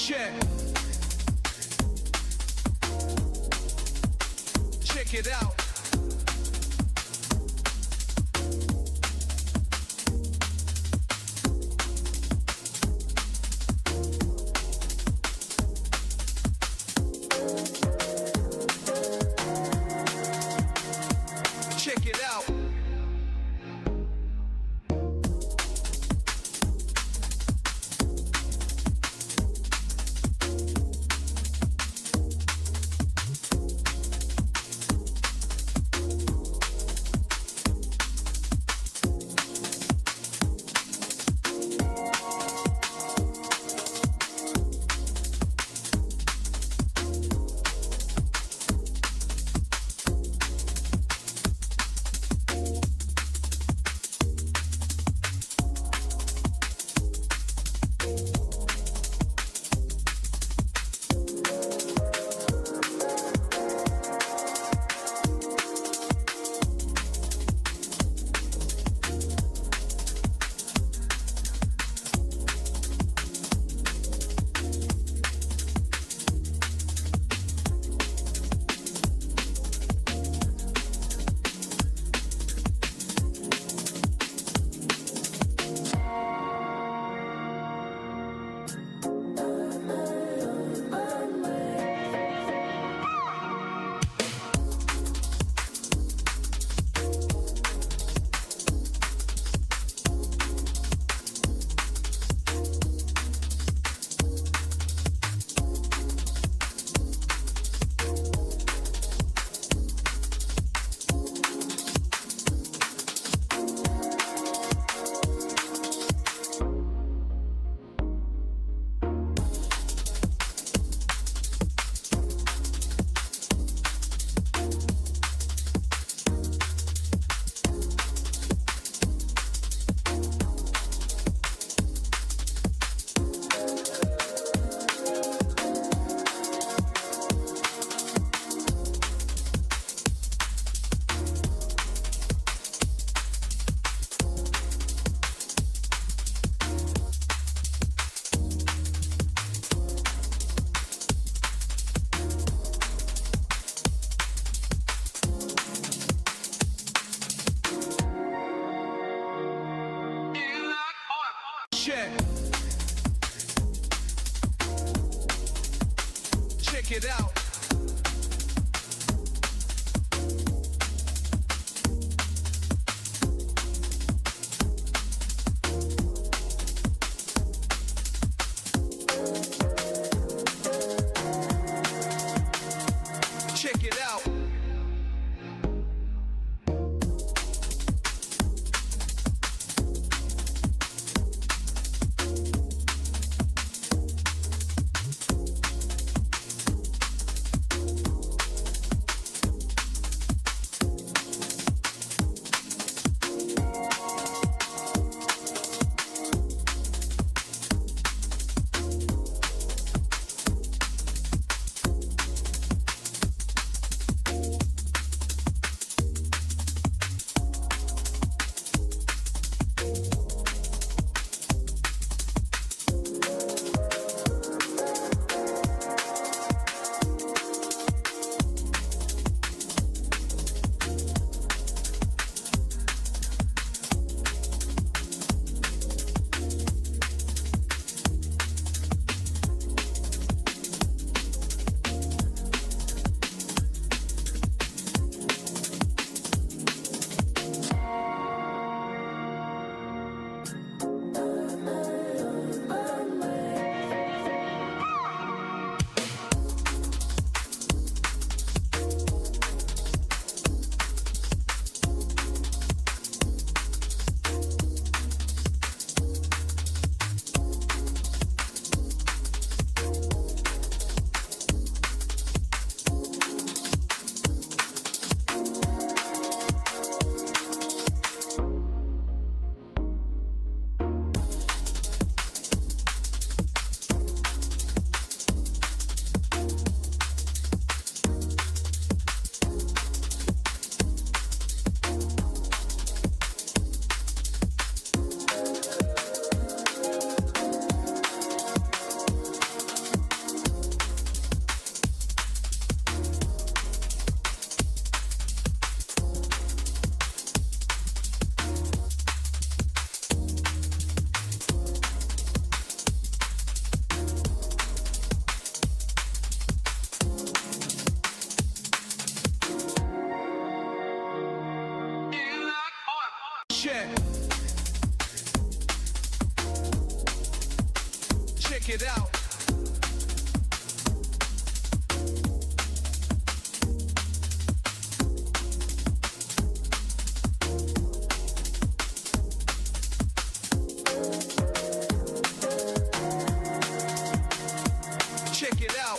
Check. Check it out. Check it out. Check. Check it out. Check it out. Check it out. Check it out.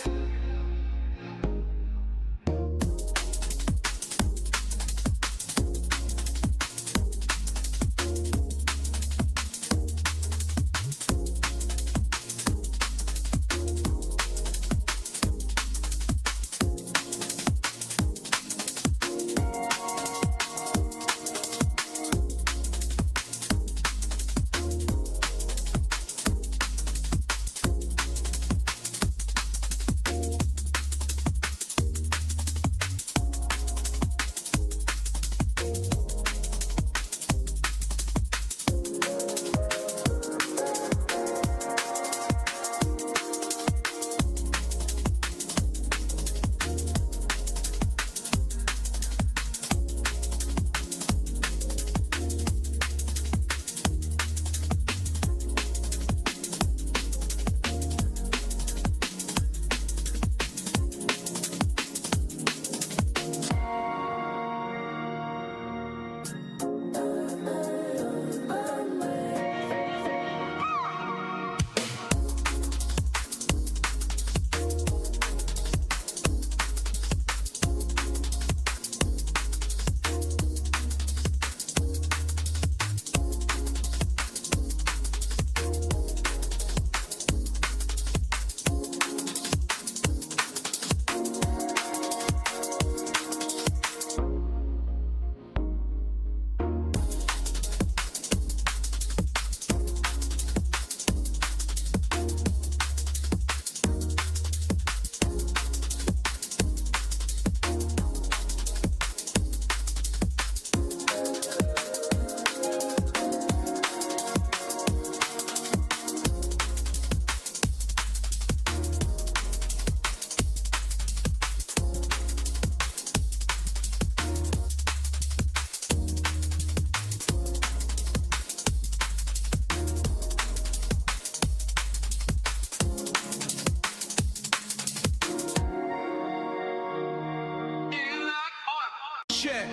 Check.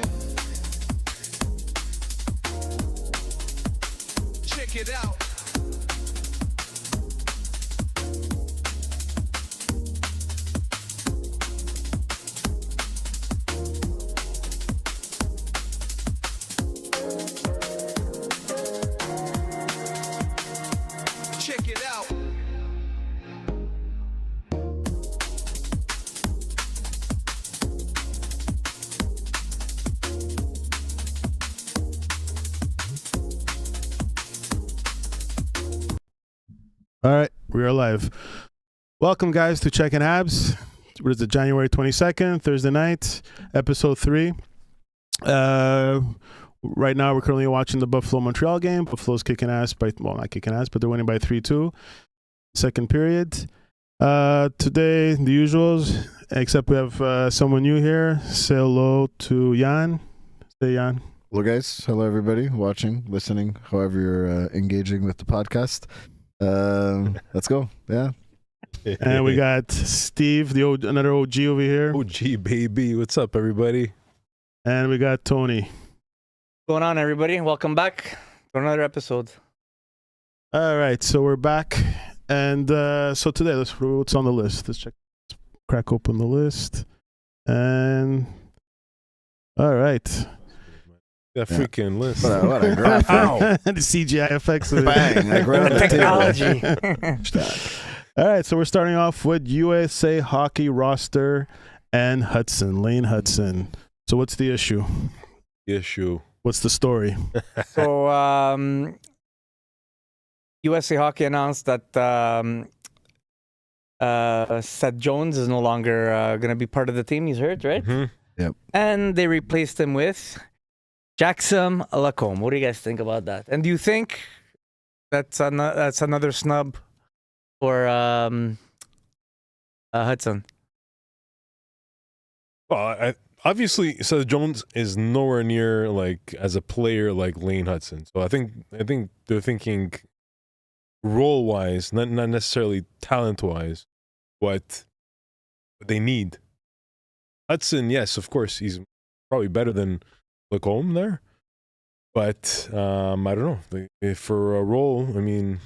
Check it out. Check it out. All right, we are live. Welcome, guys, to Checkin Habs. What is it, January 22nd, Thursday night, episode 3. Right now, we're currently watching the Buffalo-Montreal game. Buffalo's kicking ass by, well, not kicking ass, but they're winning by 3-2. Second period. Today, the usuals, except we have someone new here. Say hello to Jan. Say Jan. Hello, guys. Hello, everybody watching, listening, however you're engaging with the podcast. Let's go. Yeah. And we got Steve, another OG over here. OG, baby. What's up, everybody? And we got Tony. What's going on, everybody? Welcome back to another episode. All right, so we're back. And so today, what's on the list? Let's crack open the list. And all right. That freaking list. What a graphic. The CGI effects. Bang. Like right on the Technology. All right, so we're starting off with USA Hockey roster and Hudson, Lane Hudson. So what's the issue? What's the story? So, USA Hockey announced that Seth Jones is no longer going to be part of the team. He's hurt, right? Mm-hmm. Yep. And they replaced him with Jackson Lacombe. What do you guys think about that? And do you think that's another snub for Hudson? Well, obviously, Seth Jones is nowhere near like as a player like Lane Hudson. So I think they're thinking role wise, not necessarily talent wise, what they need. Hudson, yes, of course, he's probably better than Lacombe there, but I don't know. For a role, I mean,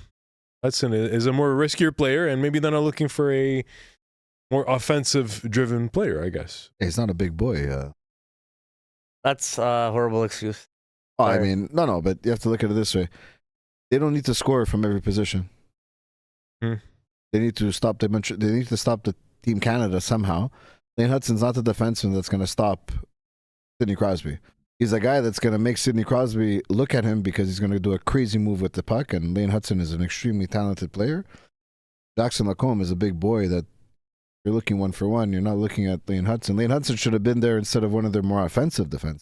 Hudson is a more riskier player, and maybe they're not looking for a more offensive-driven player, I guess. He's not a big boy. That's a horrible excuse. Oh, I Sorry. mean, no, but you have to look at it this way. They don't need to score from every position. Hmm. They need to stop They need to stop the Team Canada somehow. Lane Hudson's not the defenseman that's going to stop Sidney Crosby. He's a guy that's going to make Sidney Crosby look at him because he's going to do a crazy move with the puck, and Lane Hudson is an extremely talented player. Jackson Lacombe is a big boy that you're looking 1-for-1. You're not looking at Lane Hudson. Lane Hudson should have been there instead of one of their more offensive defense.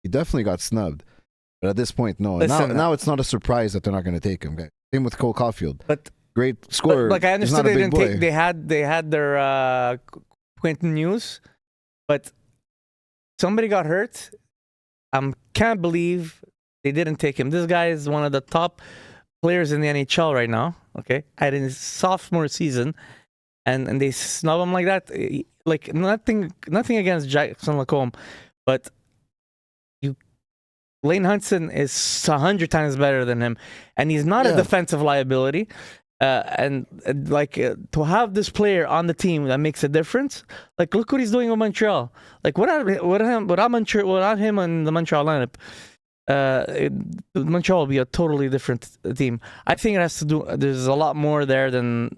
He definitely got snubbed. But at this point, no. Listen, now it's not a surprise that they're not going to take him. Guys. Same with Cole Caulfield. But Great scorer. like I He's understood, not a they big didn't boy. take. They had their Quentin News, but somebody got hurt. Can't believe they didn't take him. This guy is one of the top players in the NHL right now. Okay, at his sophomore season, and they snub him like that. Like nothing against Jackson Lacombe, but Lane Hudson is 100 times better than him, and he's not a defensive liability. To have this player on the team that makes a difference. Like, look what he's doing with Montreal. Like, without him in the Montreal lineup, Montreal will be a totally different team. I think it has to do. There's a lot more there than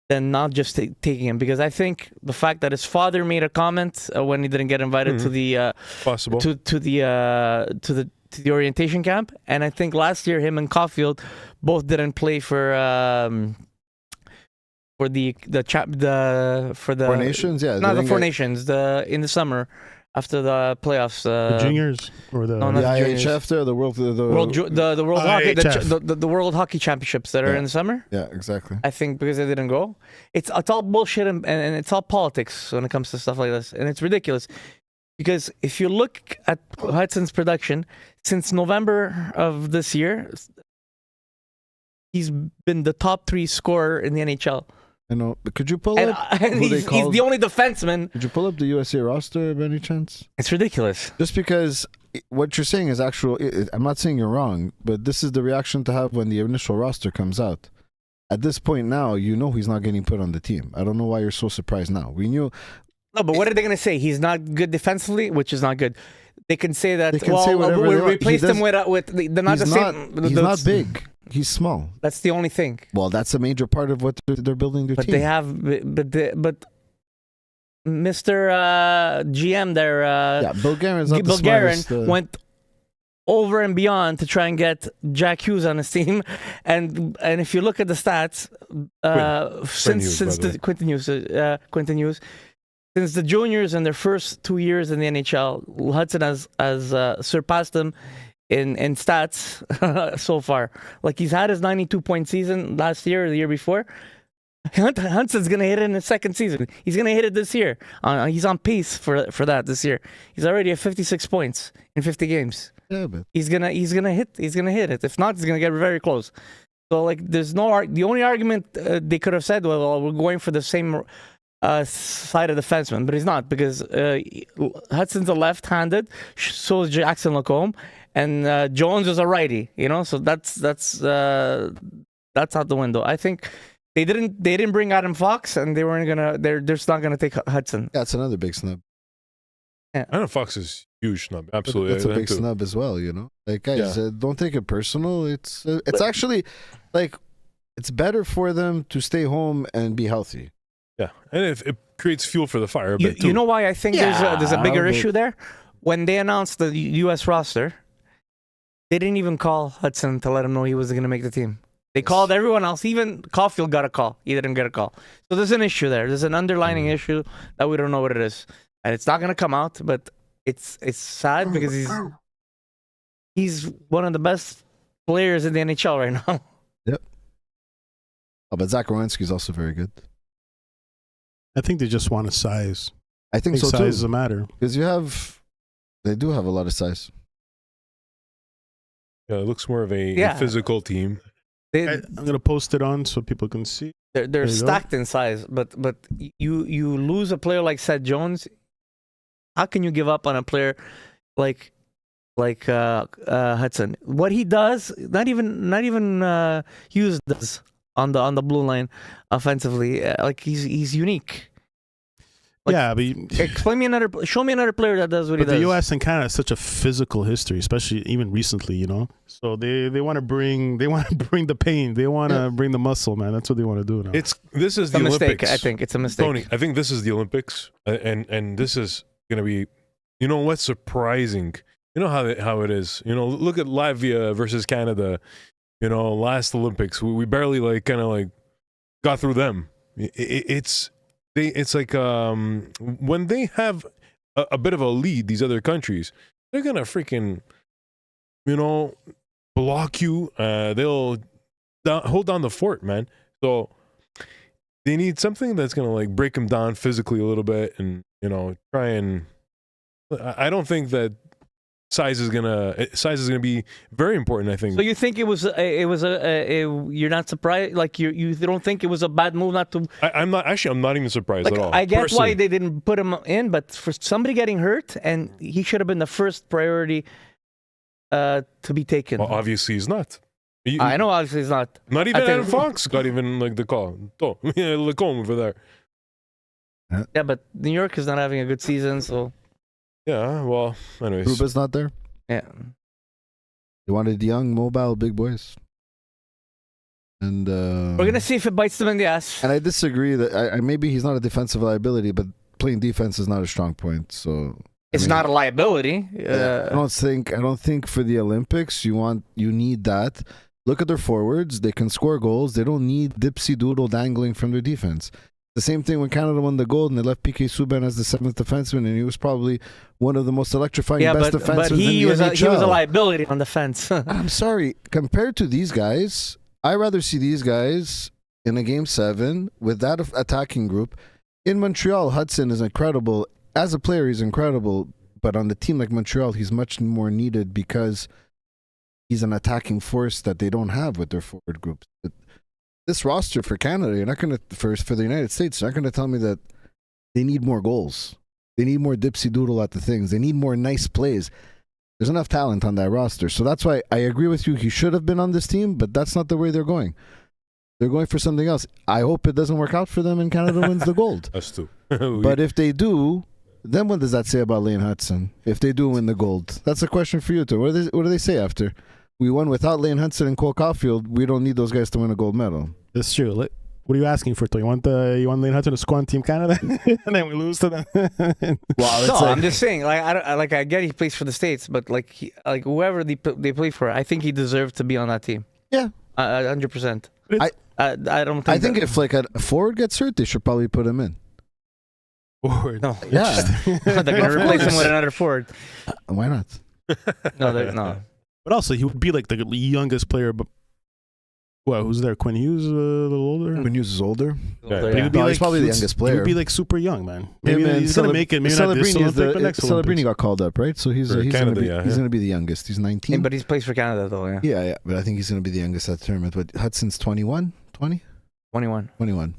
not just taking him, because I think the fact that his father made a comment when he didn't get invited to the Possible. to the orientation camp, and I think last year him and Caulfield both didn't play for the Four Nations, yeah. not the Four Nations, in the summer after the playoffs. The juniors or the No, not The the juniors. IHF there, the world Hockey, IHF. the World Hockey Championships that are in the summer. Yeah, exactly. I think because they didn't go. It's all bullshit and it's all politics when it comes to stuff like this, and it's ridiculous. Because if you look at Hudson's production since November of this year, he's been the top 3 scorer in the NHL. I know, but could you pull And, up and who they he's called? the only defenseman. Could you pull up the USA roster by any chance? It's ridiculous. Just because what you're saying is actual. I'm not saying you're wrong, but this is the reaction to have when the initial roster comes out. At this point now, you know he's not getting put on the team. I don't know why you're so surprised now. We knew. No, but what are they going to say? He's not good defensively, which is not good. They can say that. They can say whatever we they want. replaced He him with. They're not the same. He's not big. He's small. That's the only thing. Well, that's a major part of what they're building their But team. they have. But Mr. GM there. Bulgarian's not the Bulgarian smartest. went over and beyond to try and get Jack Hughes on his team, and if you look at the stats, Quentin Hughes, since the juniors in their first 2 years in the NHL, Hudson has surpassed them in stats so far. Like, he's had his 92-point season last year or the year before. Hudson's gonna hit it in his second season. He's gonna hit it this year. He's on pace for that this year. He's already at 56 points in 50 games. Yeah, but He's gonna hit it. If not, he's gonna get very close. So, like, there's no the only argument they could have said, well, we're going for the same side of defenseman, but he's not, because Hudson's a left-handed, so is Jackson Lacombe, and Jones is a righty. So that's out the window. I think they didn't bring Adam Fox, and they're just not gonna take Hudson. that's another big snub. I know Fox is huge snub. Absolutely. That's a I big think too. snub as well, Like, guys, don't take it personal. It's actually, like, it's better for them to stay home and be healthy. Yeah, and it creates fuel for the fire a You, bit too. you know why I think there's a bigger but- issue there? When they announced the U.S. roster, they didn't even call Hudson to let him know he was going to make the team. They called everyone else. Even Caulfield got a call. He didn't get a call. So there's an issue there. There's an underlining issue that we don't know what it is. And it's not going to come out, but it's sad because he's one of the best players in the NHL right now. Oh, but Zach Rowinski's also very good. I think they just want a size. I think I think so size too. is a matter. Because they do have a lot of size. Yeah, it looks more of a Yeah. physical team. They, I'm gonna post it on so people can see. they're There you go. stacked in size, but you lose a player like Seth Jones. How can you give up on a player like Hudson? What he does, not even Hughes does on the blue line offensively. Like he's unique. Like, yeah, but show me another player that does what he but does. the U.S. and Canada has such a physical history, especially even recently. You know, so they want to bring the pain. They want to bring the muscle, man. That's what they want to do now. This is It's the a mistake. Olympics. I think it's a mistake. Tony, I think this is the Olympics, and this is gonna be, you know what's surprising? You know how it is. You know, look at Latvia versus Canada. You know, last Olympics, we barely got through them. It's like when they have a bit of a lead, these other countries, they're gonna freaking, block you. They'll hold down the fort, man. So they need something that's gonna break them down physically a little bit, and try and. I don't think that size is gonna be very important. I think. So you think it was you're not surprised? Like you don't think it was a bad move not to? I'm not even surprised Like, at all. I get personally. why they didn't put him in, but for somebody getting hurt, and he should have been the first priority to be taken. Well, obviously he's not. I know, obviously he's not. Not even I think- Adam Fox got even the call. Oh, yeah, Lacombe over there. Yeah, but New York is not having a good season, so Yeah. Well, anyways. Ruba's not there. yeah. They wanted young, mobile, big boys. And We're gonna see if it bites them in the ass. And I disagree that maybe he's not a defensive liability, but playing defense is not a strong point. So It's not a liability. I don't think for the Olympics you need that. Look at their forwards; they can score goals. They don't need dipsy doodle dangling from their defense. The same thing when Canada won the gold and they left PK Subban as the seventh defenseman, and he was probably one of the most electrifying best defensemen but he in the was NHL. he was a liability on the fence. I'm sorry. Compared to these guys, I rather see these guys in a game 7 with that attacking group. In Montreal, Hudson is incredible. As a player, he's incredible. But on the team like Montreal, he's much more needed because he's an attacking force that they don't have with their forward groups. But this roster for Canada, you're not going to, for the United States, you're not going to tell me that they need more goals. They need more dipsy doodle at the things. They need more nice plays. There's enough talent on that roster. So that's why I agree with you. He should have been on this team, but that's not the way they're going. They're going for something else. I hope it doesn't work out for them and Canada wins the gold. Us too. But if they do, then what does that say about Lane Hudson? If they do win the gold, that's a question for you too. What do they say after? We won without Lane Hudson and Cole Caulfield. We don't need those guys to win a gold medal. That's true. What are you asking for? You want Lane Hudson to score on Team Canada, and then we lose to them? Wow, No, I'm just saying. I get he plays for the States, but whoever they play for, I think he deserved to be on that team. Yeah, 100%. I don't think. I think if a forward gets hurt, they should probably put him in. Forward. No. Yeah, they're gonna replace him with another forward. why not? No. But also, he would be like the youngest player. But who's there? Quinn Hughes, a little older. When Hughes is older, Yeah. But he would be No, he's probably the youngest player. He would be like super young, man. Maybe Him and he's gonna make it. Maybe not this Celebrini Olympic, but next Celebrini Olympics. got called up, right? So he's For Canada, he's gonna be the youngest. He's 19. But he plays for Canada though. Yeah. Yeah, but I think he's gonna be the youngest at the tournament. But Hudson's 21, 20, 21. 21.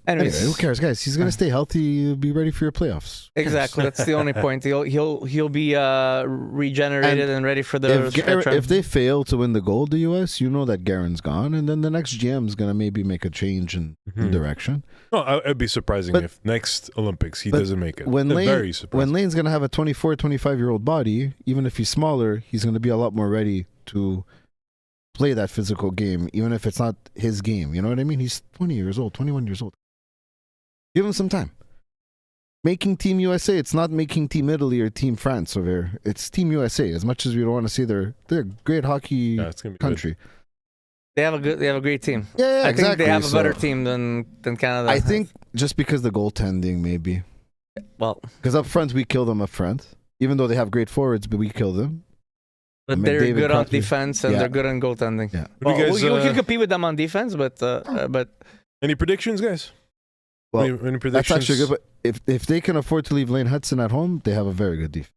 Anyways, Anyway, who cares, guys? He's gonna stay healthy. Be ready for your playoffs. exactly. That's the only point. He'll be regenerated and ready for the stretch run. If they fail to win the gold, the U.S., you know that Garen's gone, and then the next GM is gonna maybe make a change in direction. No, it'd be surprising But- if next Olympics he but doesn't make it. When Very surprising. when Lane's gonna have a 24, 25-year-old body, even if he's smaller, he's gonna be a lot more ready to play that physical game, even if it's not his game. You know what I mean? He's 20 years old, 21 years old. Give him some time. Making Team USA, it's not making Team Italy or Team France over here. It's Team USA. As much as we don't want to say they're a great hockey Yeah, it's gonna be country. They have a great team. Yeah, I exactly. think they have a So better team than Canada. I think just because the goaltending, maybe. Well, Because up front, we kill them up front. Even though they have great forwards, but we kill them. but I mean, they're David good on Crosby. defense and Yeah. they're good on goaltending. Yeah. What do you Well, guys, we can compete with them on defense, but Any predictions, guys? Well, any predictions? that's actually good. But if they can afford to leave Lane Hudson at home, they have a very good defense.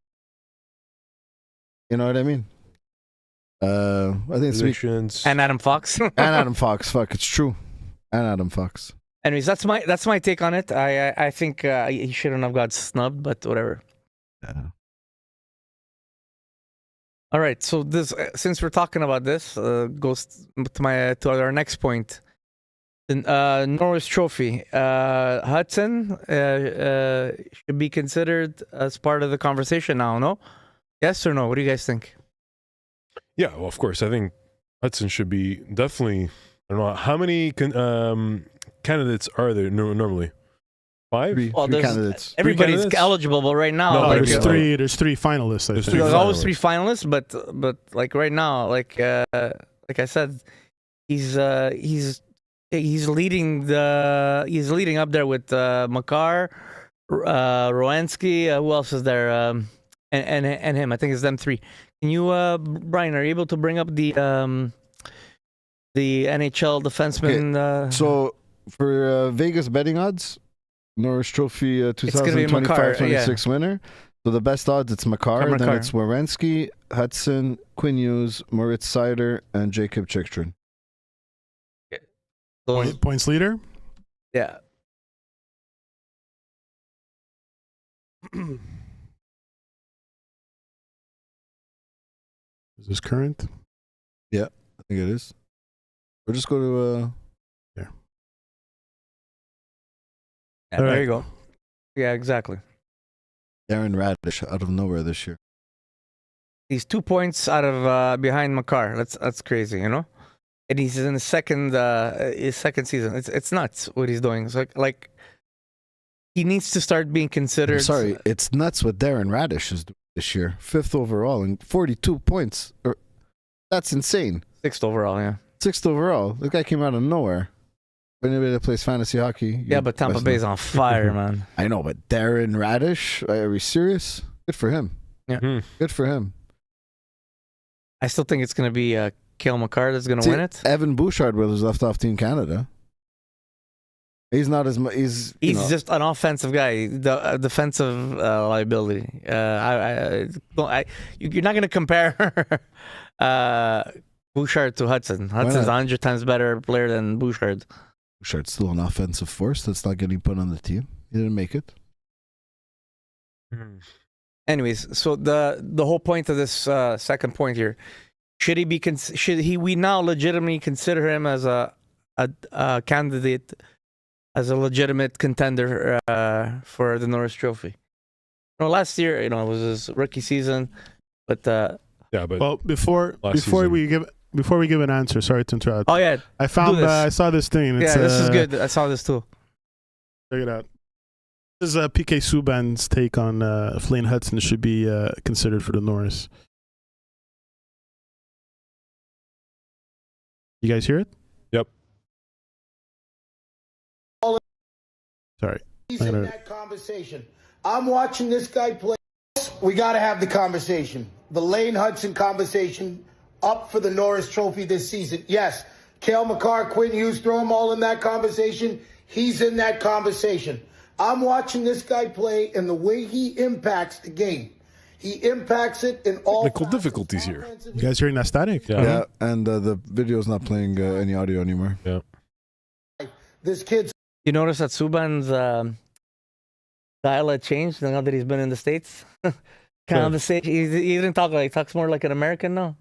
You know what I mean? I think it's me Predictions. And Adam Fox. and Adam Fox. Fuck, it's true. And Adam Fox. Anyways, that's my take on it. I think he shouldn't have got snubbed, but whatever. Yeah. All right, so this since we're talking about this, goes to our next point. The Norris Trophy. Hudson should be considered as part of the conversation now, no? Yes or no? What do you guys think? Yeah, well, of course. I think Hudson should be definitely. I don't know how many candidates are there normally. 5? Three There's candidates. everybody's candidates? eligible, but right now, No, like, there's three. There's three finalists. I There's think. three there's always finalists. 3 finalists, but like right now, like I said, he's leading up there with Makar, Rowanski. Who else is there? And him. I think it's them 3. Can you, Brian? Are you able to bring up the NHL defenseman? So for Vegas betting odds, Norris Trophy gonna be Makar, 2025-26 winner. So the best odds, it's Makar, then Makar. it's Werenski, Hudson, Quinn Hughes, Moritz Seider, and Jacob Chickstrom. Points leader. Yeah. Is this current? I think it is. Or just go to Yeah, All there right. you go. Yeah, exactly. Darren Radish out of nowhere this year. He's 2 points out of behind Makar. That's crazy, you know. And he's in his second season. It's nuts what he's doing. It's like he needs to start being considered. I'm sorry, it's nuts what Darren Radish is doing this year. 5th overall and 42 points. That's insane. 6th overall. Yeah. 6th overall. The guy came out of nowhere. For anybody that plays fantasy hockey. Yeah, but Tampa Bay's on fire, man. I know, but Darren Radish, are we serious? Good for him. Yeah. Good for him. I still think it's gonna be Cale Makar that's gonna win it. Evan Bouchard was left off Team Canada. He's not as much. He's Just an offensive guy, the defensive liability. You're not gonna compare Bouchard to Hudson. Hudson's 100 times better player than Bouchard. Bouchard's still an offensive force that's not getting put on the team. He didn't make it. Anyways, so the whole point of this second point here, should we now legitimately consider him as a candidate, as a legitimate contender for the Norris Trophy? Last year, it was his rookie season, but Yeah, but Well, before season. we give an answer, sorry to interrupt. oh yeah, I found this. I saw this thing. It's, yeah, this is good. I saw this too. Check it out. This is PK Subban's take on if Lane Hudson should be considered for the Norris. You guys hear it? Yep. Sorry. He's in that conversation. I'm watching this guy play. We got to have the conversation. The Lane Hudson conversation up for the Norris Trophy this season. Yes, Cale Makar, Quinn Hughes, throw them all in that conversation. He's in that conversation. I'm watching this guy play and the way he impacts the game. He impacts it in all Technical facets, difficulties here. offensively. You guys hearing that static? Yeah. Yeah, and the video's not playing any audio anymore. Yeah. This kid's You notice that Subban's dialect changed now that he's been in the States? Conversation. He didn't talk like, he talks more like an American now.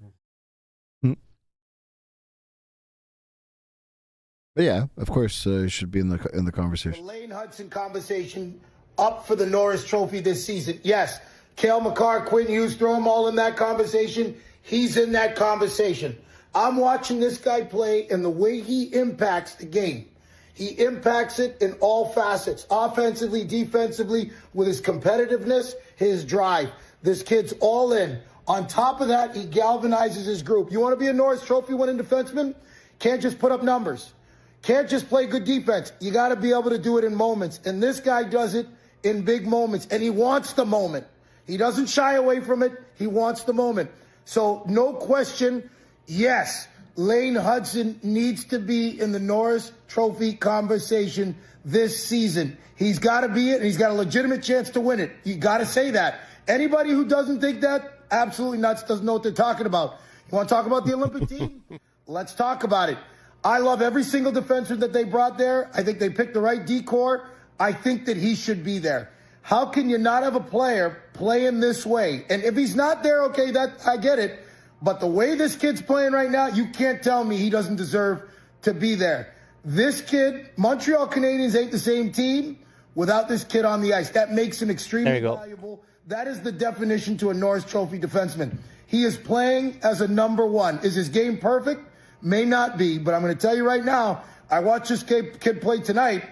But yeah, of course, he should be in the the conversation. Lane Hudson conversation up for the Norris Trophy this season. Yes, Cale Makar, Quinn Hughes, throw them all in that conversation. He's in that conversation. I'm watching this guy play and the way he impacts the game. He impacts it in all facets, offensively, defensively, with his competitiveness, his drive. This kid's all in. On top of that, he galvanizes his group. You want to be a Norris Trophy winning defenseman? Can't just put up numbers. Can't just play good defense. You got to be able to do it in moments. And this guy does it in big moments. And he wants the moment. He doesn't shy away from it. He wants the moment. So no question, yes, Lane Hudson needs to be in the Norris Trophy conversation this season. He's got to be it, and he's got a legitimate chance to win it. You got to say that. Anybody who doesn't think that, absolutely nuts, doesn't know what they're talking about. Want to talk about the Olympic team? Let's talk about it. I love every single defenseman that they brought there. I think they picked the right decor. I think that he should be there. How can you not have a player playing this way? And if he's not there, okay, that I get it. But the way this kid's playing right now, you can't tell me he doesn't deserve to be there. This kid, Montreal Canadiens ain't the same team without this kid on the ice. That makes him extremely valuable. That is the definition to a Norris Trophy defenseman. He is playing as a number one. Is his game perfect? May not be, but I'm going to tell you right now, I watched this kid play tonight.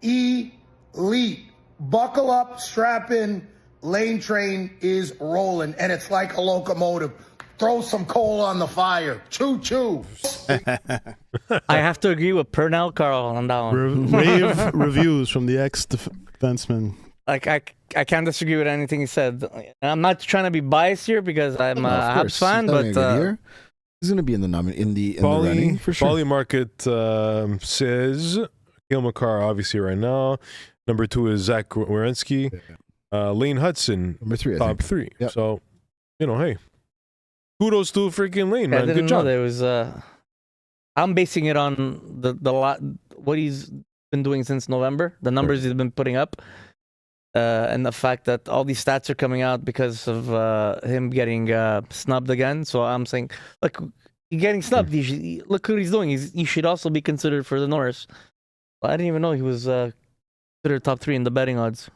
Elite. Buckle up, strap in, lane train is rolling, and it's like a locomotive. Throw some coal on the fire. Choo choo. I have to agree with Pernell Carl on that one. Rave reviews from the ex-defenseman. Like I can't disagree with anything he said. I'm not trying to be biased here because I'm a Habs fan, but he's going to be in the running for sure. Poly Market says Cale Makar obviously right now. Number 2 is Zach Werenski. Lane Hudson, number 3, top 3. Yep. So, hey, kudos to freaking Lane, man. Good job. There was. I'm basing it on what he's been doing since November, the numbers he's been putting up, and the fact that all these stats are coming out because of him getting snubbed again. So I'm saying, look, he's getting snubbed. Look what he's doing. He should also be considered for the Norris. I didn't even know he was considered top 3 in the betting odds.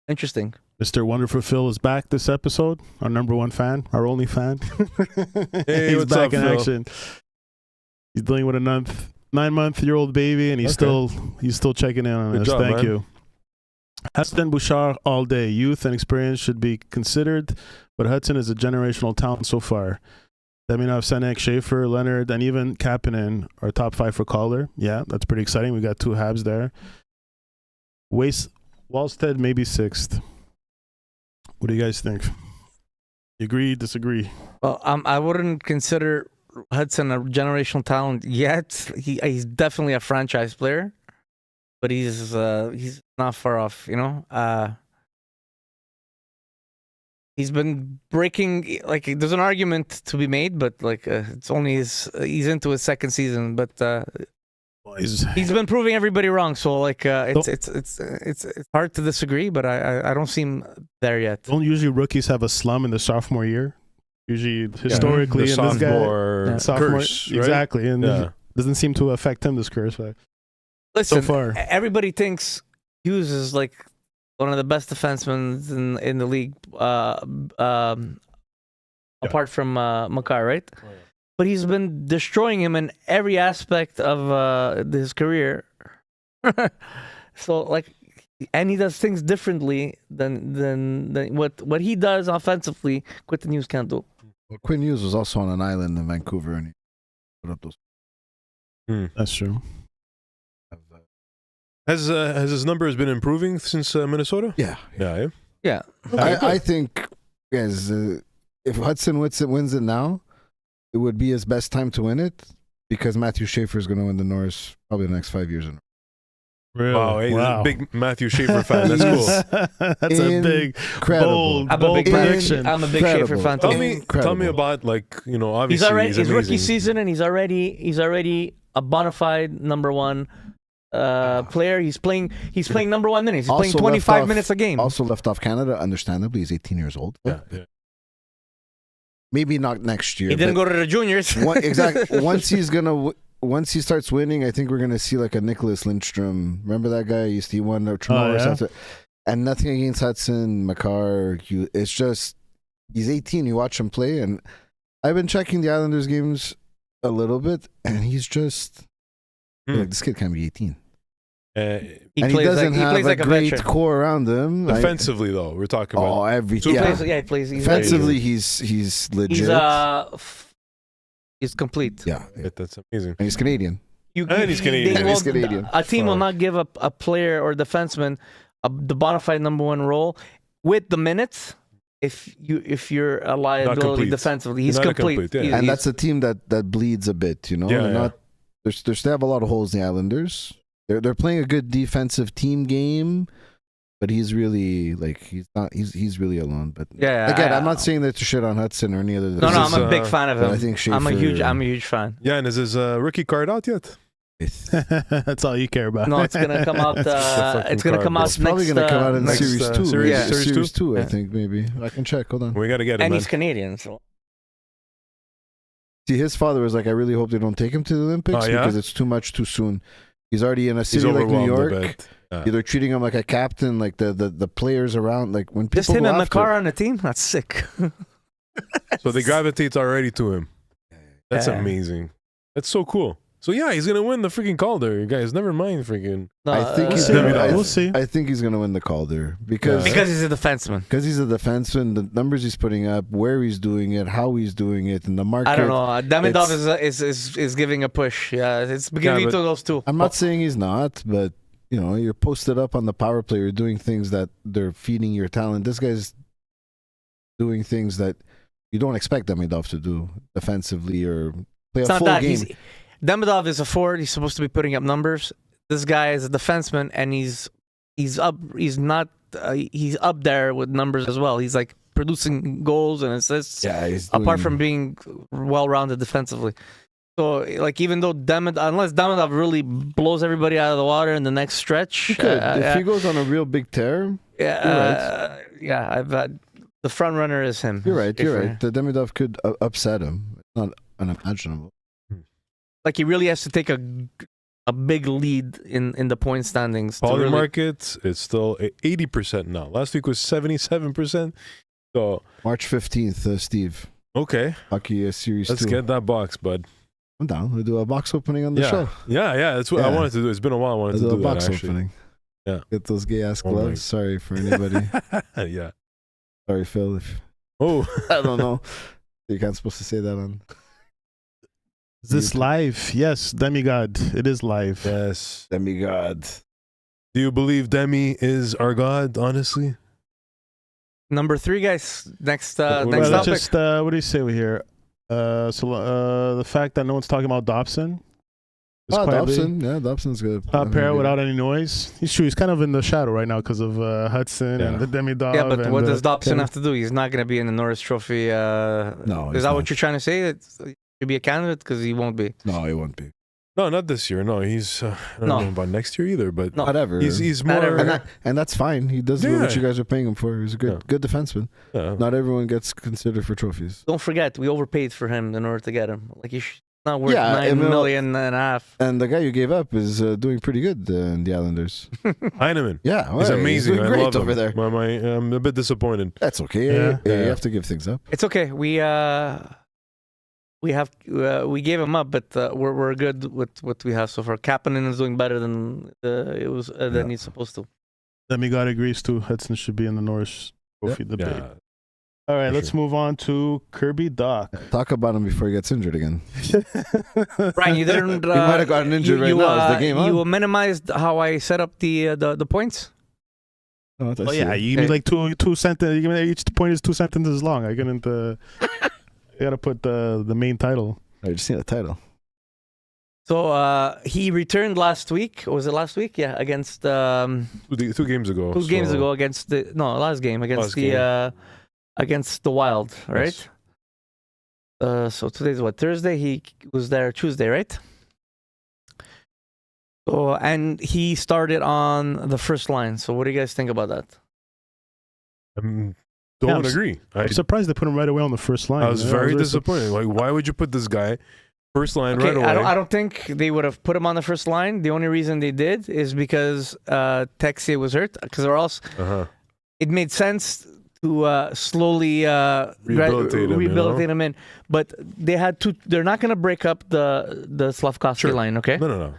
Interesting. Mr. Wonderful Phil is back this episode. Our number 1 fan, our only fan. Hey, he's what's back up, in Phil? action. He's dealing with a 9-month-old baby, and he's still checking in on us. Job, Thank man. you. Aston Bouchard all day. Youth and experience should be considered, but Hudson is a generational talent so far. Daminov, Senek, Schaefer, Leonard, and even Kapanen are top 5 for Calder. Yeah, that's pretty exciting. We got 2 Habs there. Wallstead maybe 6th. What do you guys think? You agree, disagree? Well, I wouldn't consider Hudson a generational talent yet. He's definitely a franchise player, but he's not far off. He's been breaking. Like, there's an argument to be made, but it's only he's into his 2nd season, but he's been proving everybody wrong. So it's hard to disagree, but I don't see him there yet. Don't usually rookies have a slum in the sophomore year? Usually, historically, the and this guy, sophomore curse, right? Exactly, and it doesn't seem to affect him, this curse. Listen, so far, everybody thinks Hughes is like one of the best defensemen in the league, apart from Makar, right? Oh, yeah. But he's been destroying him in every aspect of his career. So, and he does things differently than what he does offensively. Quinton Hughes can't do. Well, Quinn Hughes was also on an island in Vancouver, and he put up those. That's true. Has his numbers been improving since Minnesota? Yeah. I think, guys, if Hudson wins it now, it would be his best time to win it because Matthew Schaefer is going to win the Norris probably the next 5 years. Really? Wow, hey, wow. Big Matthew Schaefer fan. That's cool. That's a big, bold prediction. I'm a big Schaefer fan. Tell me about obviously his rookie season, and he's already a bona fide number 1 player. He's playing number 1 minutes. He's playing 25 minutes a game. Also left off Canada, understandably. He's 18 years old. Yeah. Maybe not next year. He didn't go to the juniors. Exactly. Once he starts winning, I think we're going to see like a Nicholas Lindstrom. Remember that guy? He won the Toronto. And nothing against Hudson, Makar. It's just, he's 18. You watch him play. And I've been checking the Islanders games a little bit. And he's just, this kid can't be 18. He doesn't have a great veteran. Core around him. Defensively, though, we're talking about. Everything. He plays. Defensively, he's legit. He's complete. Yeah, that's amazing. And he's Canadian. He's Canadian. A team will not give up a player or defenseman the bona fide number 1 role with the minutes if you're a liability defensively. He's complete. And that's a team that bleeds a bit. They still have a lot of holes in the Islanders. They're playing a good defensive team game, but he's really like he's not. He's really alone. But Yeah, again, I'm not saying that to shit on Hudson or any other. No, I'm a big fan of but him. I think I'm a Schaefer- huge fan. Yeah, and is his rookie card out yet? That's all you care about. No, it's gonna come out. fucking It's gonna come out It's probably next. going to come out in next, series two. series- Yeah, series series two? two. I Yeah. think maybe I can check. Hold on. We got to get him. and Man. he's Canadian, so See, his father was like, I really hope they don't take him to the Olympics Oh, yeah? because it's too much too soon. He's already in a He's city like New overwhelmed a York. bit. Yeah. They're treating him like a captain, like the players around. Like when people just him go and after- Makar on the team. That's sick. So they gravitate already to him. That's Yeah. amazing. That's so cool. So yeah, he's gonna win the freaking Calder, you guys. Never mind, freaking. No, I think he's see. gonna, We'll see. I think he's going to win the Calder because because he's a defenseman. he's a defenseman. The numbers he's putting up, where he's doing it, how he's doing it, and the market. I don't know. Davidov it's- is giving a push. Yeah, it's beginning but- to those two. I'm not saying he's not, but you know, you're posted up on the power play. You're doing things that they're feeding your talent. This guy's doing things that you don't expect Davidov to do defensively or play It's a not full that. game. Davidov is a forward. He's supposed to be putting up numbers. This guy is a defenseman, and he's up. He's not. He's up there with numbers as well. He's like producing goals and assists. Yeah, he's Apart doing- from being well-rounded defensively. So, like, even though unless Davidov really blows everybody out of the water in the next stretch, he could. If he goes on a real big tear, yeah, I've the front runner is him. you're right. You're If- right. The Demidov could upset him. It's not unimaginable. Like, he really has to take a big lead in the point standings. to Poly really- market, it's still 80% now. Last week was 77%. So March 15th, Steve. okay, Hockey Series let's 2. get that box, bud. I'm down. We'll do a box opening on the Yeah, show. yeah. That's what I Yeah. wanted to do. It's been a while. I wanted We'll to do a do box that actually. opening. Yeah. Get those gay ass Oh my- gloves. Sorry for anybody. Yeah. Sorry, Phil. If Oh, I don't know. You can't supposed to say that on. Is this live? Yes, Demigod. It is live. yes. Demigod. Do you believe Demi is our god? Honestly, Number 3, guys. Next Well, next Well, topic. just what do you say here? The fact that no one's talking about Dobson. is Oh, quietly Dobson. Yeah, Dobson's good. Top pair without any noise. He's true. He's kind of in the shadow right now because of Hudson Yeah. and the Demidov. Yeah, but and what does Dobson Kevin- have to do? He's not going to be in the Norris Trophy. No, is he's that not. what you're trying to say? That he should be a candidate because he won't be. No, he won't be. no, not this year. No, he's. I don't No. know about next year either. But No. Whatever. he's Not more. ever. and that's fine. He does what Yeah. you guys are paying him for. He's a good defenseman. Yeah. Not everyone gets considered for trophies. Don't forget, we overpaid for him in order to get him. Like he's not worth Yeah, I 9 mean, million and a half. And the guy you gave up is doing pretty good in the Islanders. Heineman. Yeah, He's well, amazing. doing I great love over him. there. I'm a bit disappointed. That's okay. Yeah. You Yeah. have to give things up. It's okay. We gave him up, but we're good with what we have so far. Kapanen is doing better than than he's supposed to. Demigod agrees too. Hudson should be in the Norris Trophy debate. Yeah. All right, For let's sure. move on to Kirby Doc. Talk about him before he gets injured again. Brian, you didn't. He might have gotten injured right now. Is the game on? You minimized how I set up the points. Oh, Oh yeah, you need like two sentences. Each point is 2 sentences long. I couldn't. You gotta put the main title. I just need a title. So he returned last week. Or was it last week? Yeah, against 2 games ago. 2 games so- ago against last game against Last the game. against the Wild, right? Yes. So today's what, Thursday? He was there Tuesday, right? So and he started on the first line. So what do you guys think about that? Don't Yeah, I'm agree. I'm surprised they put him right away on the first line. I was Yeah, very really disappointed. Like, why would you put this guy first line Okay, right away? I don't think they would have put him on the first line. The only reason they did is because Texier was hurt. Because or else Uh-huh. it made sense to slowly Rehabilitate him, him in. But they had to. They're not going to break up the Slavkovsky Sure. line, okay? No.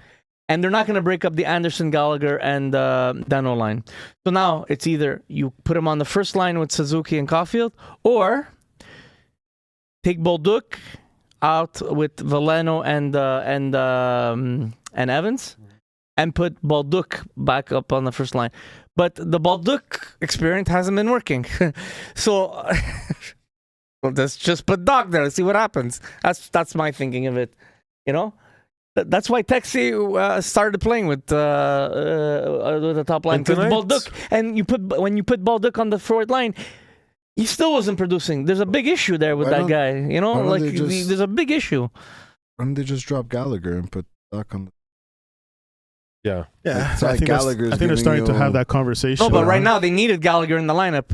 And they're not going to break up the Anderson, Gallagher, and Dano line. So now it's either you put him on the first line with Suzuki and Caulfield, or take Bolduc out with Valeno and Evans, and put Bolduc back up on the first line. But the Bolduc experiment hasn't been working. So well, let's just put Doc there and see what happens. That's my thinking of it. You know? That's why Texie started playing with the top line. And Because tonight- Baldock, and when you put Baldock on the forward line, he still wasn't producing. There's a big issue there with Why that don't- guy. You know, why don't like they just- there's a big issue. Why don't they just drop Gallagher and put Duck on? Yeah. Yeah, It's like Gallagher's I think they're giving starting to you- have that conversation. No, but right now they needed Gallagher in the lineup,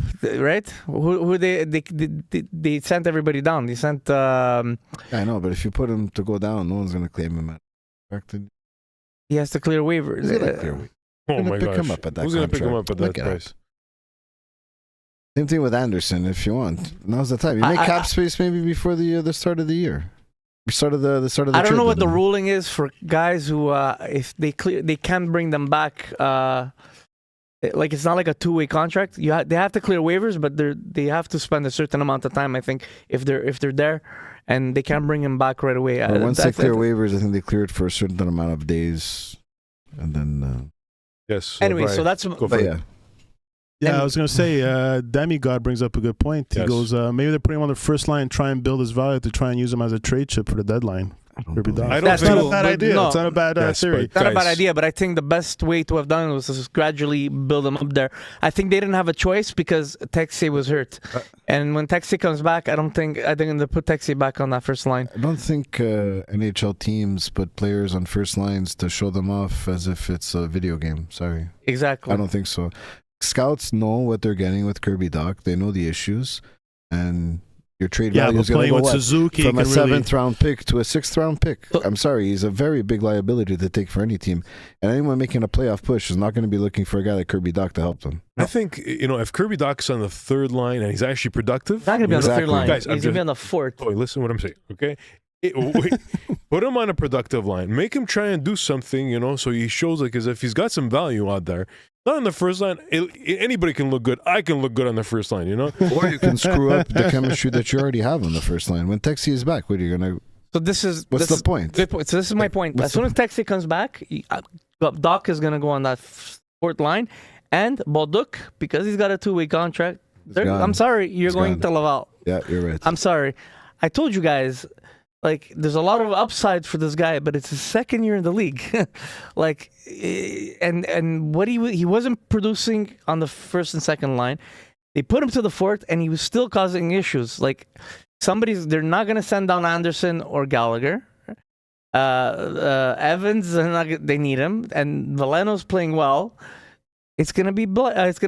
right? Who they sent everybody down. They sent. I know, but if you put him to go down, no one's gonna claim him at contract. He has to clear waivers. He's gonna clear waivers. Oh Gonna my pick gosh. him up at that Who's going to pick him contract. up at that Look it up. price? Same thing with Anderson. If you want, now's the time. You make cap space maybe before the start of the year. Start of the start of the. I don't trade know what the deadline. ruling is for guys who, if they clear, they can bring them back. Like it's not like a two-way contract. They have to clear waivers, but they have to spend a certain amount of time. I think if they're there, and they can't bring him back right away. But once they clear waivers, I think they clear it for a certain amount of days, and then. Yes. So Anyway, Brian, so that's go for But it. yeah, Yeah, And- I was gonna say, Demigod brings up a good point. He Yes. goes, maybe they're putting him on the first line, try and build his value to try and use him as a trade chip for the deadline. I don't Kirby believe Dach. I don't That's It's not think- a bad but idea. no. It's not a bad Yes, theory. but- not a bad Guys. idea, but I think the best way to have done it was to just gradually build them up there. I think they didn't have a choice because Texie was hurt, and when Texie comes back, I think they put Texie back on that first line. I don't think NHL teams put players on first lines to show them off as if it's a video game. Sorry, Exactly. I don't think so. Scouts know what they're getting with Kirby Dach. They know the issues, and your trade Yeah, value but is going to playing go with what? Suzuki From a can really. 7th round pick to a 6th round pick. So- I'm sorry, he's a very big liability to take for any team, and anyone making a playoff push is not going to be looking for a guy like Kirby Dach to help them. I think, if Kirby Dach's on the third line and he's actually productive. He's not going to be on the Exactly. third line. Guys, I'm He's going to be just- on the fourth. Oh, listen to what I'm saying, okay? Put him on a productive line. Make him try and do something, so he shows like as if he's got some value out there. Not on the first line. Anybody can look good. I can look good on the first line, Or you can screw up the chemistry that you already have on the first line. When Texie is back, what are you going to... So this is What's this the point? Good point. So this is my point. what's As soon as Texie comes back, Doc is going to go on that fourth line, and Baldock, because he's got a two-way contract. gone. I'm sorry, you're He's going gone. to Laval. Yeah, you're right. I'm sorry. I told you guys, like, there's a lot of upside for this guy, but it's his second year in the league. Like, and what he wasn't producing on the first and second line. They put him to the fourth, and he was still causing issues. Like, they're not going to send down Anderson or Gallagher. Evans, they need him, and Valeno's playing well. It's gonna be Baldock,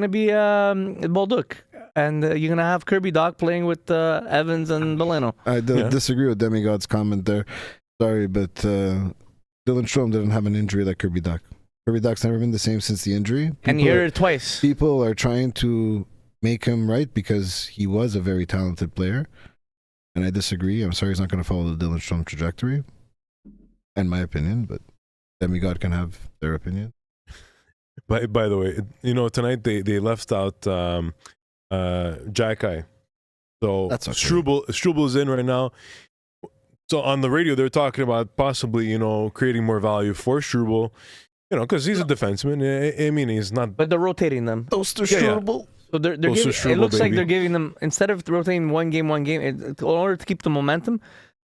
and you're gonna have Kirby Dach playing with Evans and Valeno. I disagree with Demigod's comment there. Sorry, but Dylan Strome didn't have an injury like Kirby Dach. Kirby Dach's never been the same since the injury. And you heard it twice. People are trying to make him right because he was a very talented player. And I disagree. I'm sorry he's not going to follow the Dylan Strome trajectory, in my opinion, but Demigod can have their opinion. By the way, tonight they left out Jack-Eye. So That's okay. Struble is in right now. So on the radio, they're talking about possibly, creating more value for Struble, because he's a defenseman. I mean, he's not. But they're rotating them. Those two Yeah, yeah. Struble. So they're Those giving, are it Struble, looks like baby. they're giving them, instead of rotating one game, in order to keep the momentum.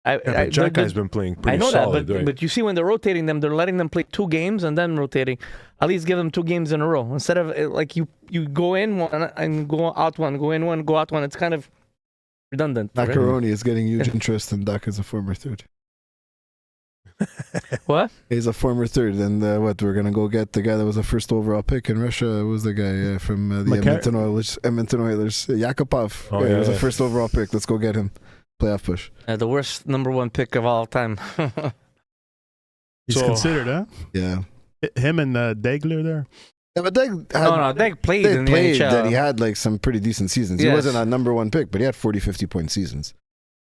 Jack-Eye's been playing pretty I know solid, that, right? but you see when they're rotating them, they're letting them play 2 games and then rotating. At least give them 2 games in a row instead of like you go in one and go out one, go in one, go out one. It's kind of redundant. right? Macaroni is getting huge interest in Dach as a former third. What? He's a former third, and we're gonna go get the guy that was a first overall pick in Russia. Was the guy from the Edmonton Oilers? Yakupov. Oh, He was yeah. a first overall pick. Let's go get him. Playoff push. The worst number 1 pick of all time. He's So- considered, huh? Yeah. Him and Degler there. Yeah, but They played they in the played NHL. that he had like some pretty decent seasons. He Yes. wasn't a number 1 pick, but he had 40, 50-point seasons.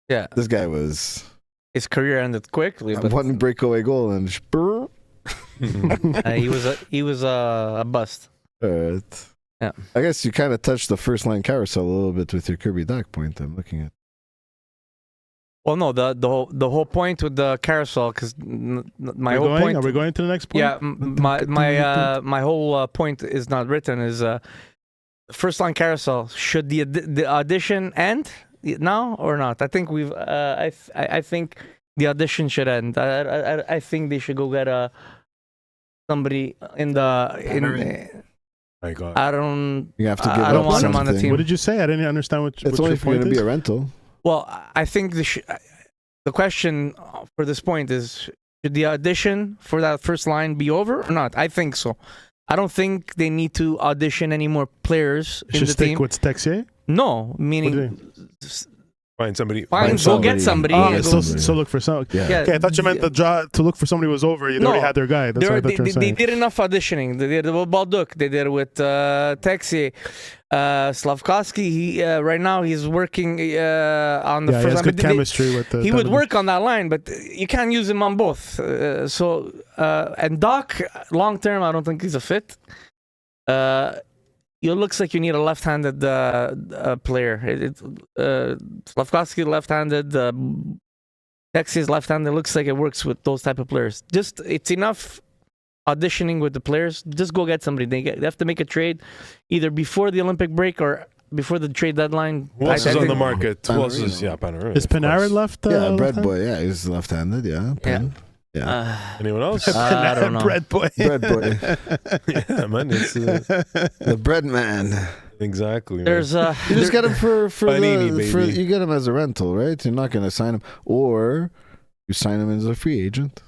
Yeah, This guy was his career ended quickly, but one breakaway goal and spur. he was a bust. Alright. Yeah. I guess you kind of touched the first line carousel a little bit with your Kirby Dach point. I'm looking at. Well, no, the whole point with the carousel, because my Are whole point. Are we going to the next point? Yeah, my whole point is not written. Is first line carousel. Should the audition end now or not? I think I think the audition should end. I think they should go get somebody in the. My God. I don't. You have to give I don't up want him on the something. team. What did you say? I didn't understand what. It's what only your if you're point going to be is. a rental. Well, I think the question for this point is: should the audition for that first line be over or not? I think so. I don't think they need to audition any more players in Should the stick team. with Texier. No, What do meaning Find somebody. go get somebody. Oh, and so, go- so look for some. Yeah. Yeah. Okay, I thought you meant the job to look for somebody was over. You already No. had their guy. That's what I thought you were They saying. did enough auditioning. They did it with Baldock. They did it with Texier. Slavkovsky, he, right now he's working on the Yeah, he first has line. good But they- chemistry with the. he would Donovan. work on that line, but you can't use him on both. And Doc, long term, I don't think he's a fit. It looks like you need a left-handed player. Slavkovsky left-handed, Texas left-handed. It looks like it works with those type of players. Just it's enough auditioning with the players. Just go get somebody. They have to make a trade either before the Olympic break or before the trade deadline. Who else is on think- the market? Who else is? Panarin. Yeah, Panarin. Is of course. Panarin left? Yeah, bread left-handed? boy. Yeah, he's left-handed. Yeah. Pen. Yeah. Anyone else? I don't know. Bread boy. Bread boy. Yeah, man. It's The bread man. exactly. man. There's You just get him for Panini, the for baby. you get him as a rental, right? You're not going to sign him, or you sign him as a free agent.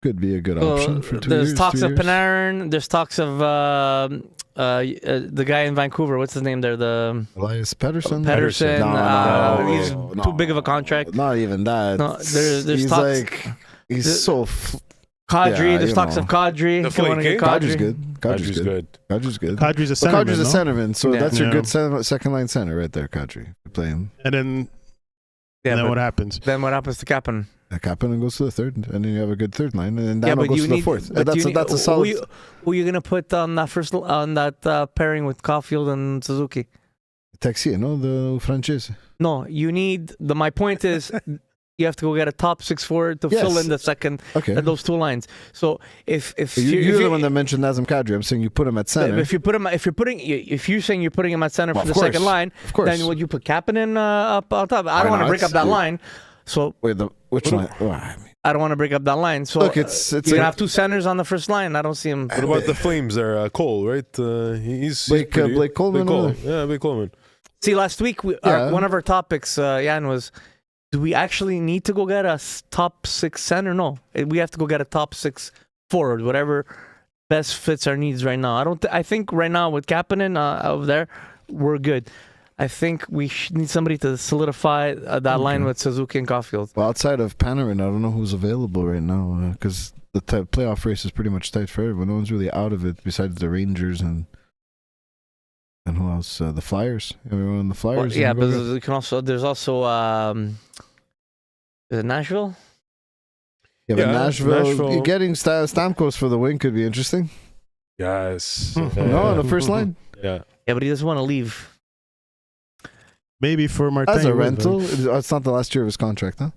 Could be a good option for 2 there's years. talks 3 of years. Panarin. There's talks of the guy in Vancouver. What's his name there? The Elias Pettersson. Pettersson. No, He's no. too big of a contract. Not even that. No, there's he's talks. like he's the- so. Kadri. Yeah, there's you talks know. of Kadri. The If you wanna flake, get eh? Kadri's Kadri. good. Kadri's good. Kadri's good. Kadri's a But centerman. Kadri's a no? centerman, so Yeah. that's your Yeah. good second line center right there, Kadri. Play him. And then, Yeah, then but what happens? then what happens to Kapanen? Kapanen goes to the third, and then you have a good third line, and then Yeah, Dano but goes you to the need. fourth. But That's you a, need- that's a solid. Who are you gonna put on that pairing with Caulfield and Suzuki? Texier, no, the Francese. No, you need. My point is, you have to go get a top 6 forward to fill Yes. in the second Okay. those two lines. So if You're the one that mentioned Nazem Kadri. I'm saying you put him at center. if you're saying you're putting him at center Well, for of the second course. line, Of course. then would you put Kapanen up on top? I don't Why want to not? break up that Yeah. line. So Wait, which line? Oh, I mean, I don't want to break up that line. So Look, it's you like- have two centers on the first line. I don't see him. What about the Flames there? Cole, right? He's Blake Coleman Blake over Cole. Yeah, Blake Coleman. See, last week Yeah. one of our topics, Jan, was: do we actually need to go get a top 6 center? No, we have to go get a top 6 forward, whatever best fits our needs right now. I think right now with Kapanen over there, we're good. I think we need somebody to solidify that line with Suzuki and Caulfield. well, outside of Panarin, I don't know who's available right now because the playoff race is pretty much tight for everyone. No one's really out of it besides the Rangers and who else? The Flyers. Everyone on the Flyers. Well, yeah, and but whoever. you can also there's also is it Nashville? Yeah, but Yeah, Nashville, Nashville. getting Stamkos for the win could be interesting. Yes. No, on the first line Yeah. Yeah, but he doesn't want to leave. Maybe for Martin. as a he would, rental. though. It's not the last year of his contract, huh?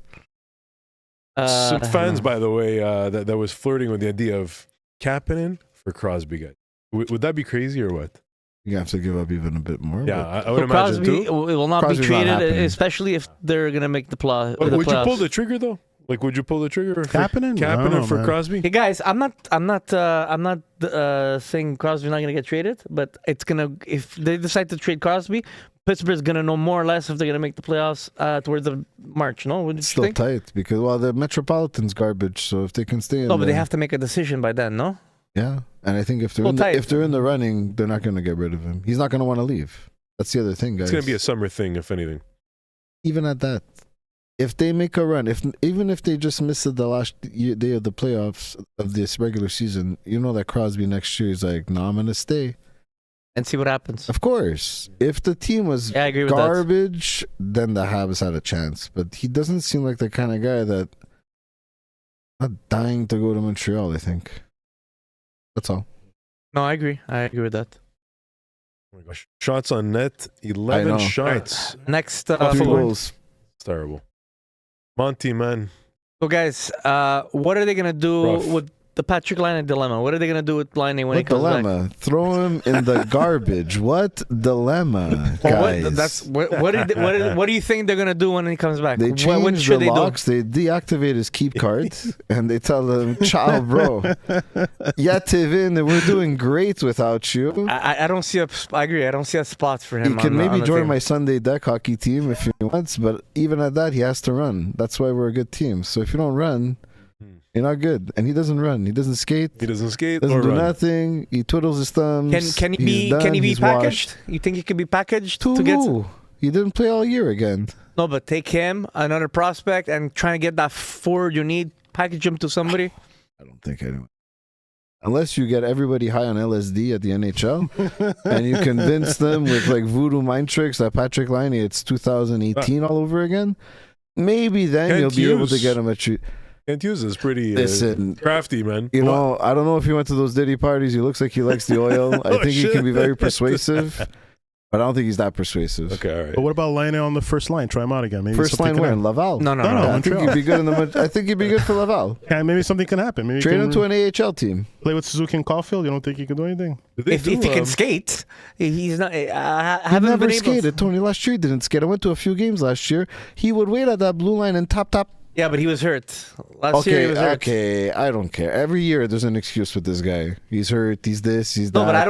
Some fans, by the way, that was flirting with the idea of Kapanen for Crosby, guys. Would that be crazy or what? You have to give up even a bit more. Yeah, but I would So imagine Crosby too. it will not Crosby's be not traded, happening. especially if they're gonna make the But playoffs. would you pull the trigger though? Like, would you pull the trigger for Kapanen? I don't know, for man. Crosby? Hey guys, I'm not saying Crosby's not gonna get traded, but it's gonna if they decide to trade Crosby, Pittsburgh's gonna know more or less if they're gonna make the playoffs towards the March. No, what do you it's still think? tight because the Metropolitan's garbage. So if they can stay in, No, but they there- have to make a decision by then. No, Yeah, and I think if they're Still in the, tight. if they're in the running, they're not going to get rid of him. He's not going to want to leave. That's the other thing, guys. It's gonna be a summer thing, if anything. Even at that, if they make a run, even if they just miss the last day of the playoffs of this regular season, you know that Crosby next year is like, no, I'm going to stay. and see what happens. Of course, if the team was Yeah, I agree with that. garbage, then the Habs had a chance. But he doesn't seem like the kind of guy that not dying to go to Montreal. I think that's all. No, I agree. I agree with that. Oh my gosh. Shots on net, I 11 know. shots. Next, 3 forward. goals. It's terrible. Monty, man. So guys, what are they gonna do Rough. with the Patrick Laine dilemma. What are they gonna do with Laine when he What comes back? dilemma? Throw him in the garbage. What dilemma, guys? What do you think they're gonna do when he comes back? They What change should the they locks. They deactivate his keep card, and they tell him, "Ciao, bro. Yeah, Tevin, we're doing great without you." do? I don't see a. I agree. I don't see a spot for him. He can on maybe the join team. my Sunday deck hockey team if he wants, but even at that, he has to run. That's why we're a good team. So if you don't run, you're not good. And he doesn't run. He doesn't skate. He doesn't skate Doesn't or do run. nothing. He twiddles his thumbs. Can he He's be done, can he be he's packaged? washed. You think he could be packaged To to get? who? He didn't play all year again. No, but take him, another prospect, and trying to get that forward you need. Package him to somebody. I don't think anyone. Unless you get everybody high on LSD at the NHL and you convince them with like voodoo mind tricks that Patrick Laine, it's 2018 all over again, maybe then Can't you'll be able to use- get him at you. Can't use this. Pretty Listen, crafty, man. you know, I don't know if he went to those Diddy parties. He looks like he likes the oil. I Oh, think he shit. can be very persuasive, but I don't think he's that persuasive. Okay, all right. But what about Laine on the first line? Try him out again. Maybe First something line can where? happen. Laval. No, no, No, no. no. I think Montreal. he'd be good in the. I think he'd be good for Laval. Yeah, maybe something can happen. Maybe he Trade can him to an AHL team. play with Suzuki and Caulfield. You don't think he can do anything? If he can skate, he's not. I He haven't never been able. skated. Tony last year he didn't skate. I went to a few games last year. He would wait at that blue line and top. Yeah, but he was hurt last year. He Okay, was hurt. okay. I don't care. Every year there's an excuse with this guy. He's hurt. He's this. He's that. No, but I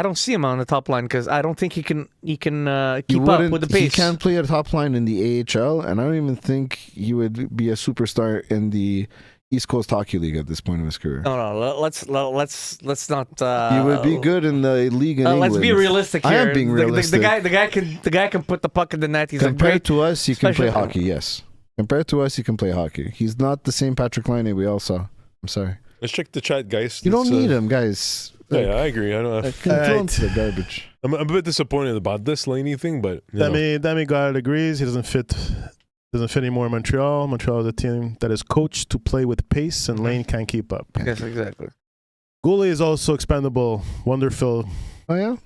don't see him on the top line because I don't think he can He keep up wouldn't- with the He pace. can't play at top line in the AHL, and I don't even think he would be a superstar in the East Coast Hockey League at this point of his career. No, let's not. He would be good in the league in England. Let's be realistic I here. am being The realistic. guy can put the puck in the net. He's a Compared great. to us, he can play special- hockey. Yes. Compared to us, he can play hockey. He's not the same Patrick Laine we all saw. I'm sorry. Let's check the chat, guys. You don't Let's, need him, guys. Yeah, I agree. I don't. Throw him to the garbage. I'm a bit disappointed about this Laney thing, but you know. Demi God agrees. He doesn't fit anymore in Montreal. Montreal is a team that is coached to play with pace, and Lane can't keep up. Yes, exactly. Goulet is also expendable. Wonderful. Oh yeah,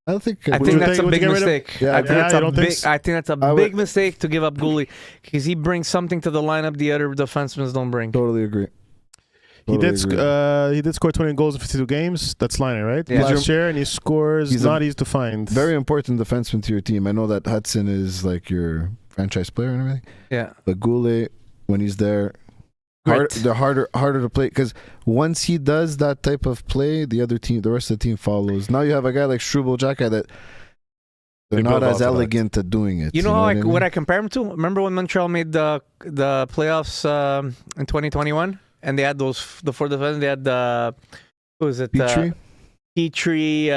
I think. I Would think you that's a would you big get rid of- mistake. Yeah, I think yeah, that's you a don't think big. so? I think that's a I big would- mistake to give up Goulet because he brings something to the lineup the other defensemen don't bring. Totally agree. He Totally did. agree. He did score 20 goals in 52 games. That's Line, right? Yeah. Last year, and he scores. He's a not easy to find. Very important defenseman to your team. I know that Hudson is like your franchise player and everything, Yeah. but Goulet, when he's there, Grit. they're harder to play because once he does that type of play, the rest of the team follows. Now you have a guy like Struble Jacka that they're They not build as off of that. elegant at doing it. You know how what what I compare him to? Remember when Montreal made the playoffs in 2021, and they had the four defense. They had who was it? Petrie? Petrie.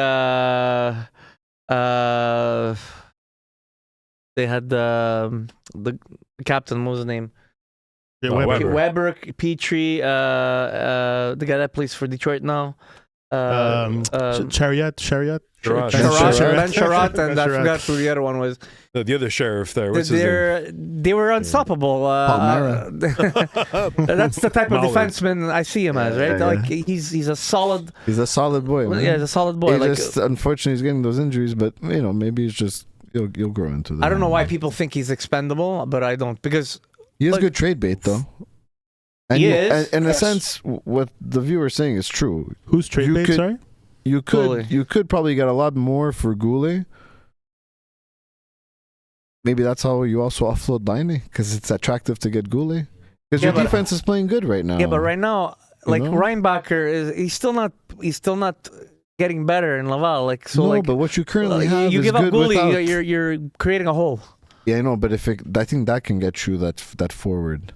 They had the captain. What was his name? Yeah, Oh, Weber. Weber, Petrie. The guy that plays for Detroit now. Chariot. Sherrod. Sherrod, Sherrod. Ben Sherrod, and I Sherrod. forgot who the other one was. The other sheriff there. What's his name? They were unstoppable. That's the type of Mauler. defenseman I see him as, right? Yeah. Like he's a solid. He's a solid boy. Man. Yeah, he's a solid boy. He Like just unfortunately he's getting those injuries, but maybe it's just you'll grow into that. I don't know why people think he's expendable, but I don't because He is like- good trade bait though. And He is. And in a Yes. sense, what the viewer's saying is true. Who's trade You bait? could- Sorry. Goulet. You could probably get a lot more for Goulet. Maybe that's how you also offload Laine because it's attractive to get Goulet. Because Yeah, your but- defense is playing good right now. yeah, but right now, like know? Reinbacher he's still not getting better in Laval. Like so, no, like but what you currently have you is give up good Goulet, without. you're creating a hole. Yeah, I know, but I think that can get you that forward.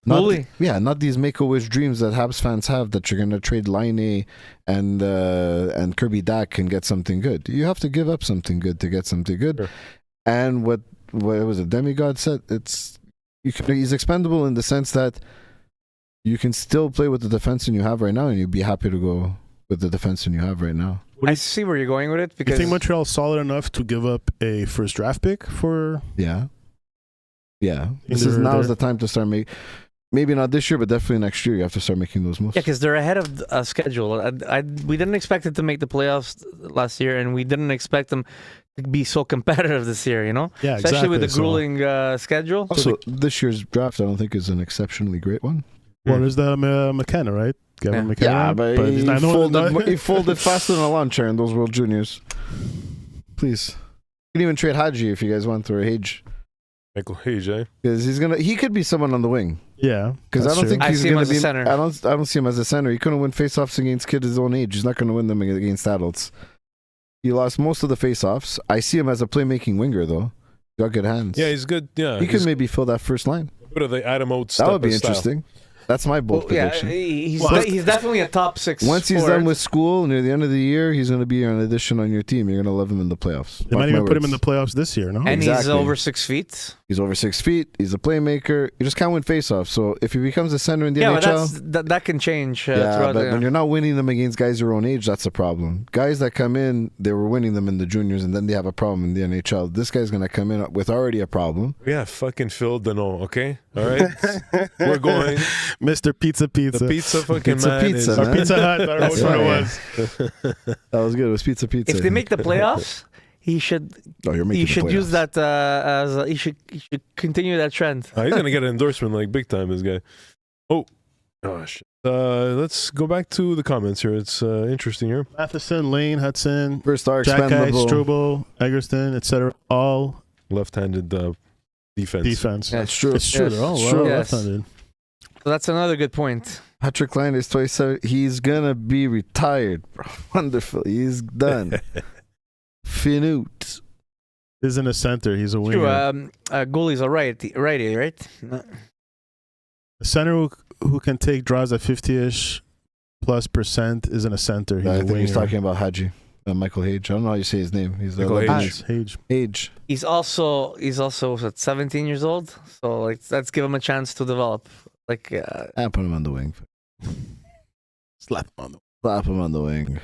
Not Goulet. not these make-a-wish dreams that Habs fans have that you're gonna trade Laine and Kirby Dack and get something good. You have to give up something good to get something good. Sure. And what was it? Demigod said he's expendable in the sense that you can still play with the defenseman you have right now, and you'd be happy to go with the defenseman you have right now. I see where you're going with it You because think Montreal is solid enough to give up a first draft pick for? Yeah. This Either is now's they're- the time to start maybe not this year, but definitely next year. You have to start making those moves. Yeah, because they're ahead of schedule. We didn't expect it to make the playoffs last year, and we didn't expect them to be so competitive this year. You know, Yeah, especially with the exactly. So- grueling schedule. Also, this year's draft, I don't think is an exceptionally great one. Well, there's the McKenna, right? Gavin McKenna. Yeah, but he's not he folded faster than a lawn chair in those World Juniors. Please. You can even trade Hadji if you guys want, or Hage. Michael Hage, eh? Because he could be someone on the wing. Yeah. Because I don't think I he's see him going as to a be. center. I don't see him as a center. He couldn't win faceoffs against kids his own age. He's not going to win them against adults. He lost most of the faceoffs. I see him as a playmaking winger, though. He's got good hands. Yeah, he's good. Yeah, He could maybe fill that first line. Bit of the Adam Oates. That would be style. interesting. That's my bold prediction. He's definitely a top 6. Once he's forward. done with school, near the end of the year, he's going to be an addition on your team. You're going to love him in the playoffs. They might Mark even my put him in words. the playoffs this year, no? and he's Exactly. over 6 feet. He's over 6 feet. He's a playmaker. You just can't win faceoffs. So if he becomes a center in the Yeah, NHL, but that can change. yeah, throughout but the, when you're not winning them against guys your own age, that's a problem. Guys that come in, they were winning them in the juniors, and then they have a problem in the NHL. This guy's going to come in with already a problem. Yeah, fucking Phil Deneau, okay? All right? We're going. Mr. Pizza. The pizza fucking Pizza man Pizza, is... man. Or Pizza Hut. I don't know That's which one it right. was. That was good. It was pizza. if they make the playoffs, he should You're making he the should use playoffs. that as he should continue that trend. He's going to get an endorsement like big time, this guy. Oh, gosh. Let's go back to the comments here. It's interesting here. Matheson, Lane, Hudson, First star Jack Guy, expendable. Struble, Egerston, etc. All Left-handed defense. defense. Yeah. That's true. It's true. Yes. They're all It's true. Yes. left-handed. So that's another good point. Patrick Line is 27. He's gonna be retired, bro. Wonderful. He's done. Finute. Isn't a center. He's a winger. True. Goalie's a righty, right? A center who can take draws at 50-ish plus % isn't a center. He's I a think winger. he's talking about Hadji. Michael Hage. I don't know how you say his name. He's Michael Lebanese. Hage. Hage. Hage. He's also what, 17 years old. So like let's give him a chance to develop. Like And put him on the wing. Slap on the. Slap him on the wing.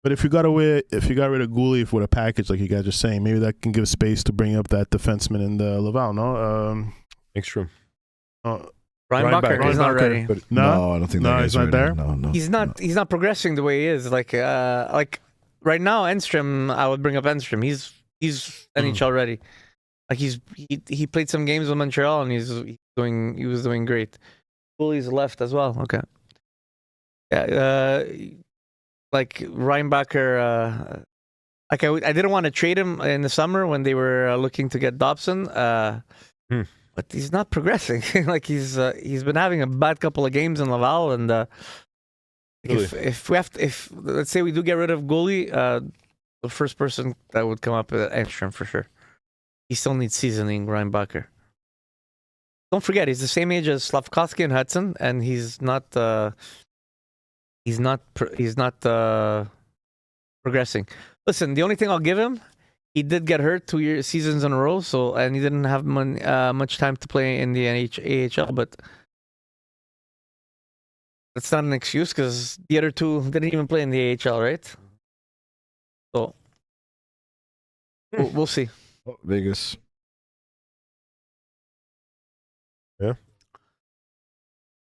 But if you got rid of Goulet with a package like you guys are saying, maybe that can give space to bring up that defenseman in the Laval. No. Extra. Ryan Bucker, he's not ready. But No. I don't think No, that he's guy's not ready. there? No. He's not. He's not progressing the way he is. Like right now, Enstrom. I would bring up Enstrom. He's NHL ready. Like he played some games with Montreal and he was doing great. Bully's left as well. Okay. Yeah. Like Ryan Bucker. Like I didn't want to trade him in the summer when they were looking to get Dobson. But he's not progressing. Like he's been having a bad couple of games in Laval, and Really? if let's say we do get rid of goalie, the first person that would come up is Enstrom for sure. He still needs seasoning, Ryan Bucker. Don't forget, he's the same age as Slavkovsky and Hudson, and he's not progressing. Listen, the only thing I'll give him, he did get hurt 2 seasons in a row, and he didn't have much time to play in the AHL, but that's not an excuse because the other two didn't even play in the AHL, right? So we'll see. Oh, Vegas.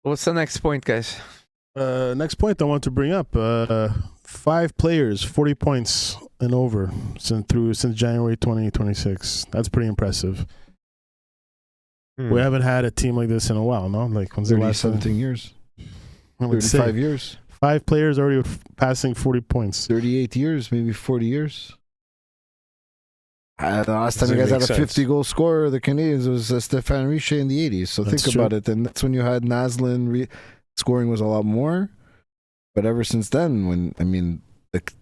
What's the next point, guys? Next point I want to bring up: 5 players, 40 points and over since January 2026. That's pretty impressive. We haven't had a team like this in a while, no? Like when's the 30, last time? 17 years. I would say 35 years. 5 players already passing 40 points. 38 years, maybe 40 years. The last time Doesn't you guys had make a sense. 50-goal scorer, the Canadiens, was Stéphane Richer in the 80s. So That's think about it. And that's when you had Naslin. Scoring was a lot more. But ever since then, the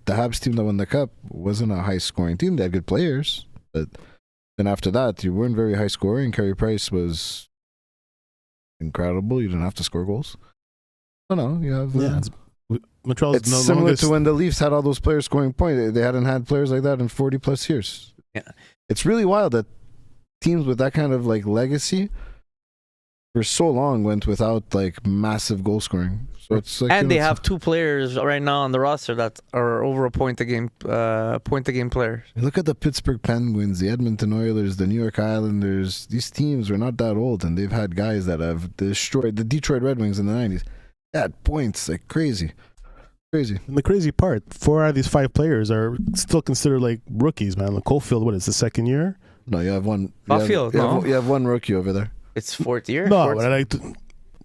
Habs team that won the Cup wasn't a high-scoring team. They had good players. But then after that, you weren't very high-scoring. Carey Price was incredible. You didn't have to score goals. No, you have... Montreal is It's no similar longest. to when the Leafs had all those players scoring points. They hadn't had players like that in 40-plus years. Yeah. It's really wild that teams with that kind of like legacy for so long went without like massive goal scoring. So it's like, And they have 2 players right now on the roster that are over a point a game players. Look at the Pittsburgh Penguins, the Edmonton Oilers, the New York Islanders. These teams are not that old, and they've had guys that have destroyed the Detroit Red Wings in the 90s. They had points like crazy. Crazy. And the crazy part, 4 out of these 5 players are still considered like rookies, man. Like Caulfield, what is the second year? No, you have one. Caulfield, you have one rookie over there. It's fourth year. No, fourth, but I like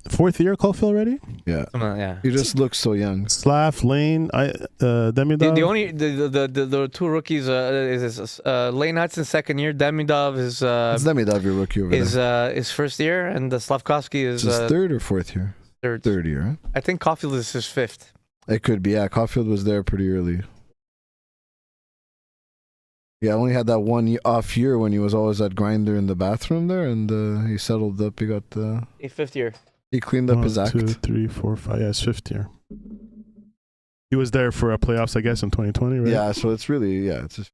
fourth year Caulfield already. Yeah. yeah. He just looks so young. Slav, Lane, Demidov. The only the two rookies is Lane Hudson second year. Demidov is It's Demidov, your rookie over there. is first year, and the Slavkovsky is It's his third or fourth year? third. Third year, huh? I think Caulfield is his fifth. It could be, yeah. Caulfield was there pretty early. Yeah, I only had that off year when he was always at Grinder in the bathroom there, and he settled up. He got Fifth year. he cleaned up his 1, act. 2, 3, 4, 5. Yeah, it's fifth year. He was there for playoffs, I guess, in 2020, right? Yeah, so it's really it's just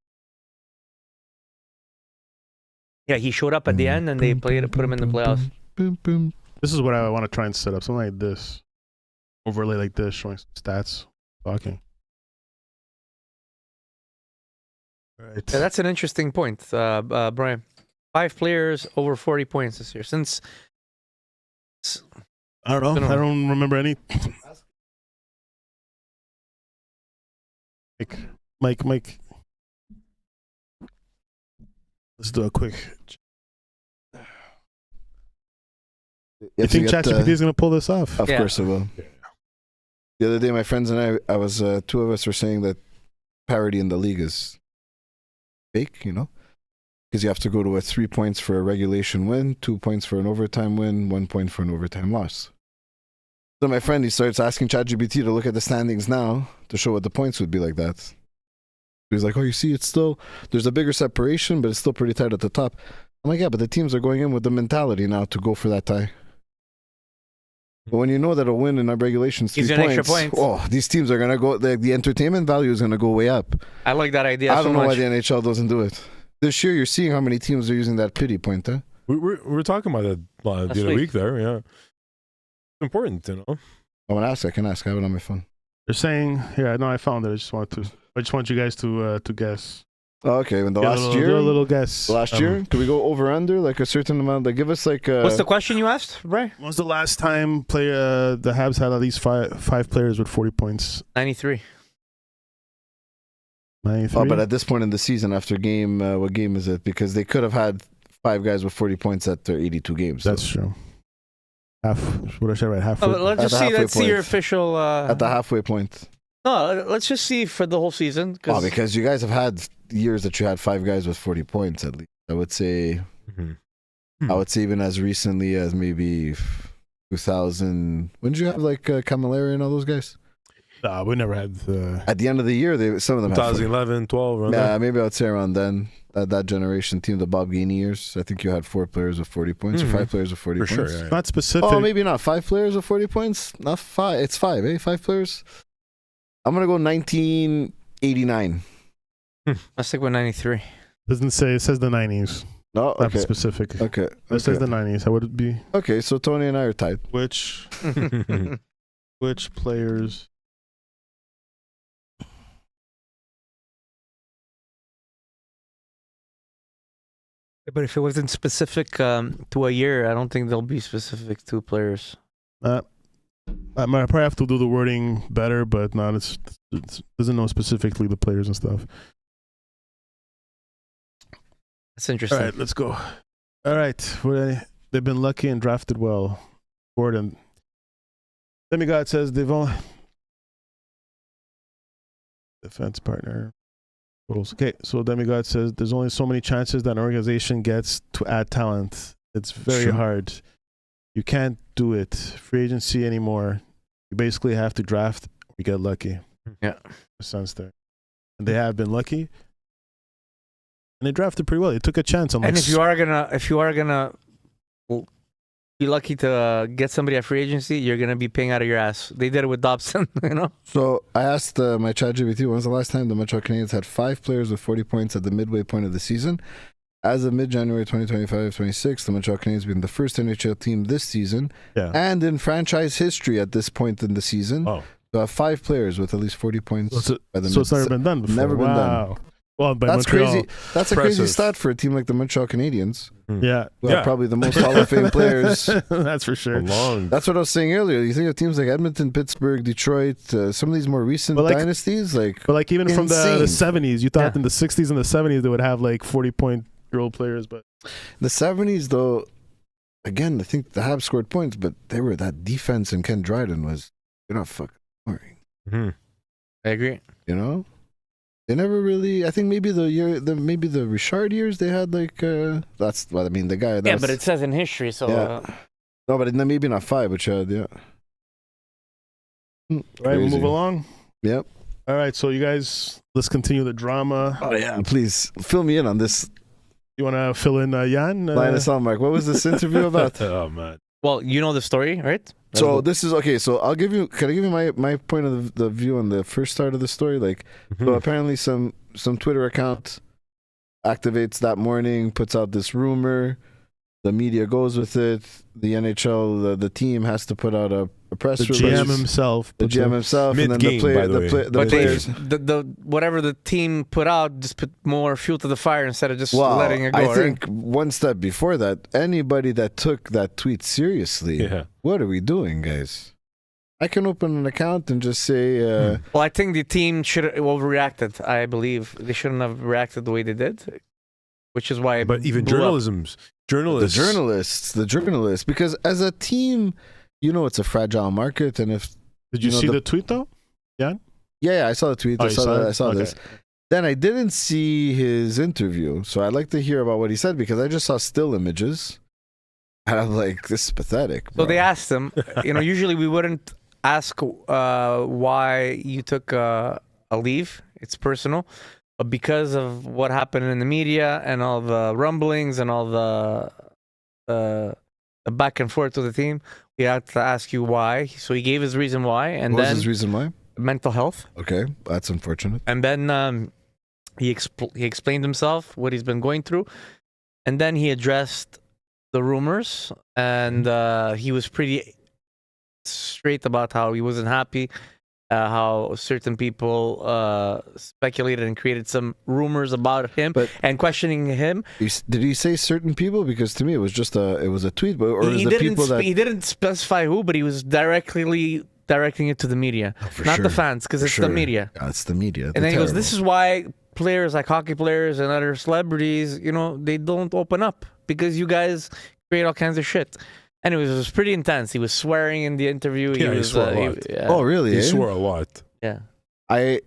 Yeah, he showed up at the end, and they put him in the playoffs. boom, boom. This is what I want to try and set up. Something like this. Overlay like this, showing some stats. Talking. Right. Yeah, that's an interesting point, Brian. 5 players over 40 points this year. Since I don't know. I don't remember any. Mike. Let's do a quick. You think ChatGPT is going to pull this off? Of course it will. The other day, my friends and I was two of us were saying that parity in the league is fake, because you have to go to 3 points for a regulation win, 2 points for an overtime win, 1 point for an overtime loss. So my friend, he starts asking ChatGPT to look at the standings now to show what the points would be like that. He's like, oh, you see, it's still, there's a bigger separation, but it's still pretty tight at the top. I'm like, yeah, but the teams are going in with the mentality now to go for that tie. But when you know that a win in a regulation is 3 points, oh, these teams are going to go, the entertainment value is going to go way up. I like that idea. I don't know why the NHL doesn't do it. This year, you're seeing how many teams are using that pity point, huh? We were talking about that the other week there, yeah. It's important, I want to ask. I can ask. I have it on my phone. They're saying, yeah, no, I found it. I just want you guys to guess. Oh, okay. When the Yeah, last year, do a little guess. last year, do we go over under like a certain amount? Like, give us like. What's the question you asked, Brian? When was the last time the Habs had at least five players with 40 points? 93. 93? Oh, but at this point in the season, after game, what game is it? Because they could have had 5 guys with 40 points at their 82 games. That's true. Half. What I said, right? Half. Let's just see. Let's see your point. official. At the halfway point. No, let's just see for the whole season. Oh, because you guys have had years that you had 5 guys with 40 points at least. I would say. I would say even as recently as maybe 2000. When did you have like Camilleri and all those guys? We never had. At the end of the year, some of them 2011, 12. Yeah, maybe I would say around then. That generation team, the Bob Gainey years. I think you had 4 players with 40 points or 5 players with 40 For points. sure, yeah. Not specific. Oh, maybe not 5 players with 40 points. Not 5. It's 5, eh? 5 players. I'm gonna go 1989. Let's stick with 93. Doesn't say. It says the 90s. No, Not okay. specific. Okay. It says the 90s. How would it be? Okay, so Tony and I are tied. Which players? But if it wasn't specific to a year, I don't think they'll be specific to players. I might probably have to do the wording better, but not. It doesn't know specifically the players and stuff. That's interesting. All right, let's go. All right, they've been lucky and drafted well. Gordon. Demigod says they've only defense partner. Okay, so Demigod says there's only so many chances that an organization gets to add talent. It's very hard. You can't do it. Free agency anymore. You basically have to draft or get lucky. Yeah. A sense there. And they have been lucky. And they drafted pretty well. They took a chance on And if you are gonna be lucky to get somebody at free agency, you're gonna be paying out of your ass. They did it with Dobson, So I asked my ChatGPT, when was the last time the Montreal Canadiens had 5 players with 40 points at the midway point of the season? As of mid-January 2025-26, the Montreal Canadiens been the first NHL team this season and in franchise history at this point in the season to have 5 players with at least 40 points. So it's never been done before. Never been done. Well, by That's Montreal. crazy. That's a crazy stat for a team like the Montreal Canadiens. Yeah. Who have probably the most Hall of Fame players. That's for sure. That's what I was saying earlier. You think of teams like Edmonton, Pittsburgh, Detroit, some of these more recent dynasties, but even from the 70s, you thought in the 60s and the 70s they would have 40-point-year-old players, but the 70s though, again, I think the Habs scored points, but that defense and Ken Dryden you're not fucking scoring. Mm-hmm. I agree. You know, they never really. I think maybe the Richard years they had that's what I mean. The guy. Yeah, but it says in history, so. Yeah. No, but maybe not 5, but yeah. All right, we'll move along. Yep. All right, so you guys, let's continue the drama. Oh yeah, please fill me in on this. You want to fill in Jan? Linus Allmark, what was this interview about? Oh man. Well, you know the story, right? So this is okay. So Can I give you my point of the view on the first start of the story? So apparently some Twitter account activates that morning, puts out this rumor. The media goes with it. The NHL, the team has to put out a press release. GM himself. The GM himself, and then the players. players. The whatever the team put out just put more fuel to the fire instead of just letting it go. I think one step before that, anybody that took that tweet seriously, what are we doing, guys? I can open an account and just say. Well, I think the team should have overreacted. I believe they shouldn't have reacted the way they did, which is why. But even journalists. The journalists, because as a team, it's a fragile market, and if did you see the tweet though? Yeah, I saw the tweet. I saw this. Then I didn't see his interview, so I'd like to hear about what he said because I just saw still images, and I'm like, this is pathetic. Bro. So they asked him. Usually we wouldn't ask why you took a leave. It's personal. But because of what happened in the media and all the rumblings and all the back and forth with the team, we had to ask you why. So he gave his reason why, and what was his reason why? Mental health. Okay, that's unfortunate. And then he explained himself what he's been going through, and then he addressed the rumors, and he was pretty straight about how he wasn't happy. How certain people speculated and created some rumors about him and questioning him. Did he say certain people? Because to me, it was just a tweet. He didn't specify who, but he was directly directing it to the media, not the fans, because it's the media. Yeah, it's the media. And then he goes, "This is why players like hockey players and other celebrities, they don't open up because you guys create all kinds of shit." Anyways, it was pretty intense. He was swearing in the interview. He swore a lot. Oh, really? He swore a lot. Yeah. I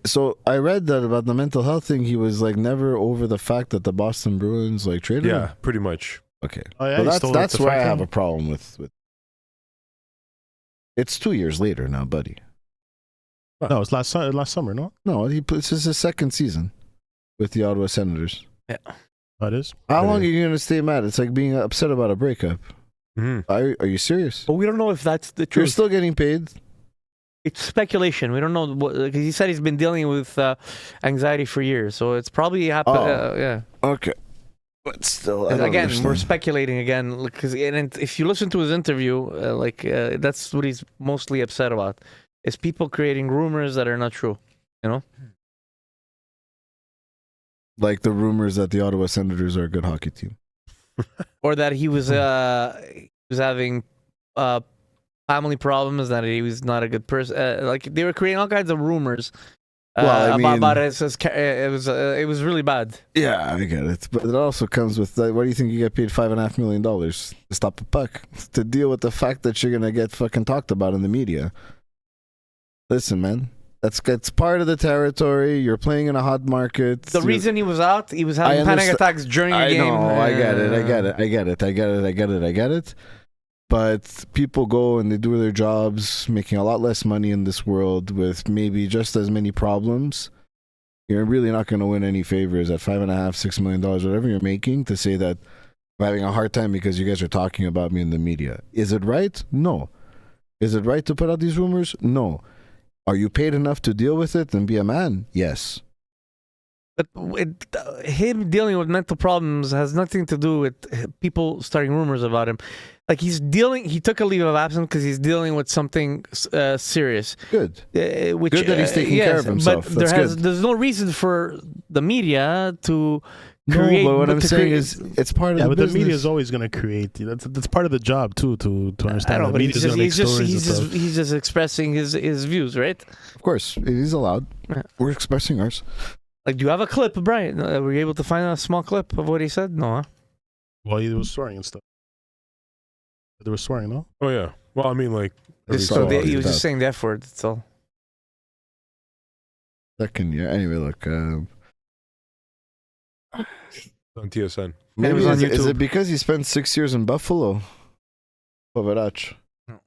read that about the mental health thing. He was never over the fact that the Boston Bruins traded him. Yeah, pretty much. Okay. Oh, yeah, well, that's where I have a problem with. It's 2 years later now, buddy. No, it's last summer, no? No, this is his second season with the Ottawa Senators. Yeah. That is. How long are you going to stay mad? It's like being upset about a breakup. Mm-hmm. Are you serious? But we don't know if that's the truth. You're still getting paid. It's speculation. We don't know because he said he's been dealing with anxiety for years, so it's probably happened. Yeah. Okay. But still, again, we're speculating again because if you listen to his interview, that's what he's mostly upset about: is people creating rumors that are not true. Like the rumors that the Ottawa Senators are a good hockey team. Or that he was having family problems, that he was not a good person. They were creating all kinds of rumors about it. It was really bad. Yeah, I get it, but it also comes with what do you think you get paid $5.5 million to stop a puck, to deal with the fact that you're gonna get fucking talked about in the media? Listen, man. That's part of the territory. You're playing in a hot market. The reason he was out, he was having panic attacks during a game. I get it. But people go and they do their jobs, making a lot less money in this world with maybe just as many problems. You're really not going to win any favors at $5.5-6 million, whatever you're making, to say that I'm having a hard time because you guys are talking about me in the media. Is it right? No. Is it right to put out these rumors? No. Are you paid enough to deal with it and be a man? Yes. But him dealing with mental problems has nothing to do with people starting rumors about him. He took a leave of absence because he's dealing with something serious. Good. Good that he's taking care of himself. But there's no reason for the media to create. No, but what I'm saying is, it's part of the business. But the media is always going to create. That's part of the job too. To understand. I know, but he's just expressing his views, right? Of course, he's allowed. Yeah. We're expressing ours. Do you have a clip, Brian? Were you able to find a small clip of what he said? No. Huh? Well, he was swearing and stuff. They were swearing, no? Oh yeah. Well, I mean, like every Just so so often. he was just saying the F word. That's all. Second year. Anyway, look. on TSN. And it Maybe was on is YouTube. it because he spent 6 years in Buffalo? Poverach. No.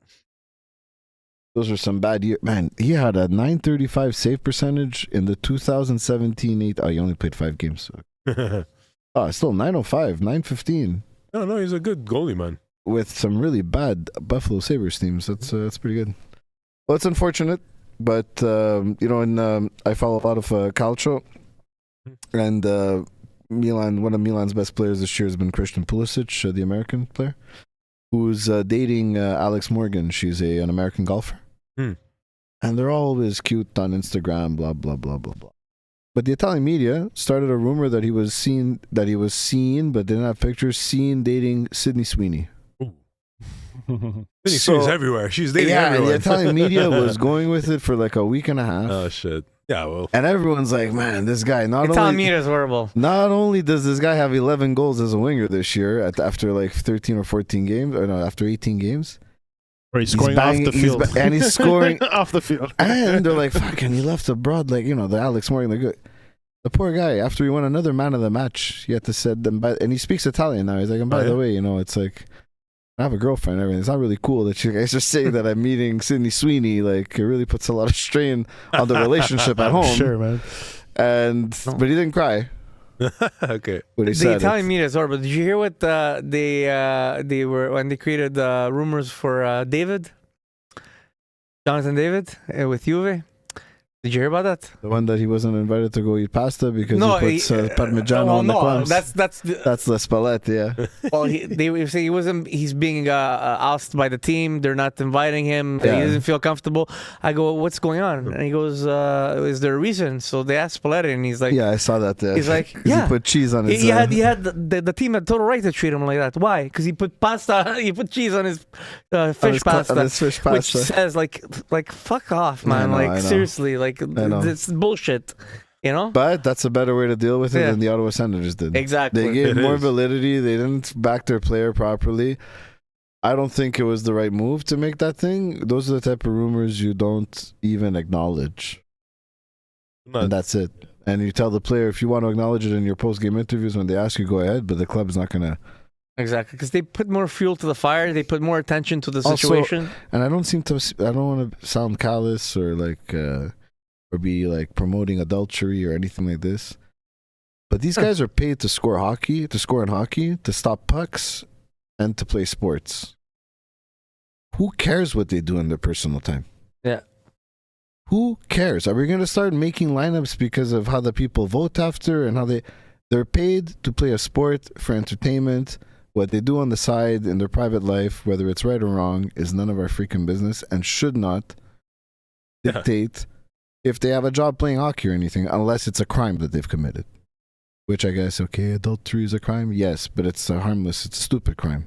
Those are some bad years. Man, he had a 935 save percentage in the 2017-8. Oh, he only played 5 games. Oh, still 905, 915 No, he's a good goalie, man. with some really bad Buffalo Sabres teams. That's pretty good. Well, it's unfortunate, but I follow a lot of Calcio, and Milan. One of Milan's best players this year has been Christian Pulisic, the American player, who's dating Alex Morgan. She's an American golfer, and they're always cute on Instagram. Blah blah blah blah blah. But the Italian media started a rumor that he was seen, but didn't have pictures, seen dating Sydney Sweeney. She's everywhere. She's dating Yeah, and everyone. the Italian media was going with it for like a week and a half. Oh shit. Yeah, well. And everyone's like, man, this guy Italian media is horrible. not only does this guy have 11 goals as a winger this year after like 13 or 14 games, or no, after 18 games. Or he's scoring off the field. And he's scoring off the field. And they're like, fucking, he left abroad, like, the Alex Morgan. Like, the poor guy, after he won another man of the match, he had to said them, and he speaks Italian now. He's like, and by the way, it's like, I have a girlfriend and everything. It's not really cool that you guys just say that I'm meeting Sydney Sweeney. Like, it really puts a lot of strain on the relationship at home. Sure, man. But he didn't cry. Okay. When he The said Italian media is horrible. Did you hear what they were when they created rumors for Jonathan David with Juve? Did you hear about that? the one that he wasn't invited to go eat pasta because he puts Parmigiano on the no, clams. that's La Spalletti, yeah. well, they were saying he's being ousted by the team. They're not inviting him. Yeah. He doesn't feel comfortable. I go, what's going on? And he goes, is there a reason? So they asked Spalletti, and he's like, Yeah, I saw that. He's like, 'Cause yeah. he put cheese on his. he had the team had total right to treat him like that. Why? Because he put cheese on his fish pasta, on his fish which pasta. says like fuck off, man. I know. Like seriously, like know. it's bullshit. But that's a better way to deal with it Yeah. than the Ottawa Senators did. Exactly. They gave It more is. validity. They didn't back their player properly. I don't think it was the right move to make that thing. Those are the type of rumors you don't even acknowledge. And that's it. And you tell the player, if you want to acknowledge it in your post-game interviews when they ask you, go ahead, but the club's not going to. Exactly, because they put more fuel to the fire. They put more attention to the Also, situation. And I don't want to sound callous or like, or be like promoting adultery or anything like this. But these guys are paid to score in hockey, to stop pucks, and to play sports. Who cares what they do in their personal time? Yeah. Who cares? Are we going to start making lineups because of how the people vote after and how they're paid to play a sport for entertainment? What they do on the side in their private life, whether it's right or wrong, is none of our freaking business and should not dictate if they have a job playing hockey or anything, unless it's a crime that they've committed. Which I guess, okay, adultery is a crime? Yes, but it's a harmless, it's a stupid crime.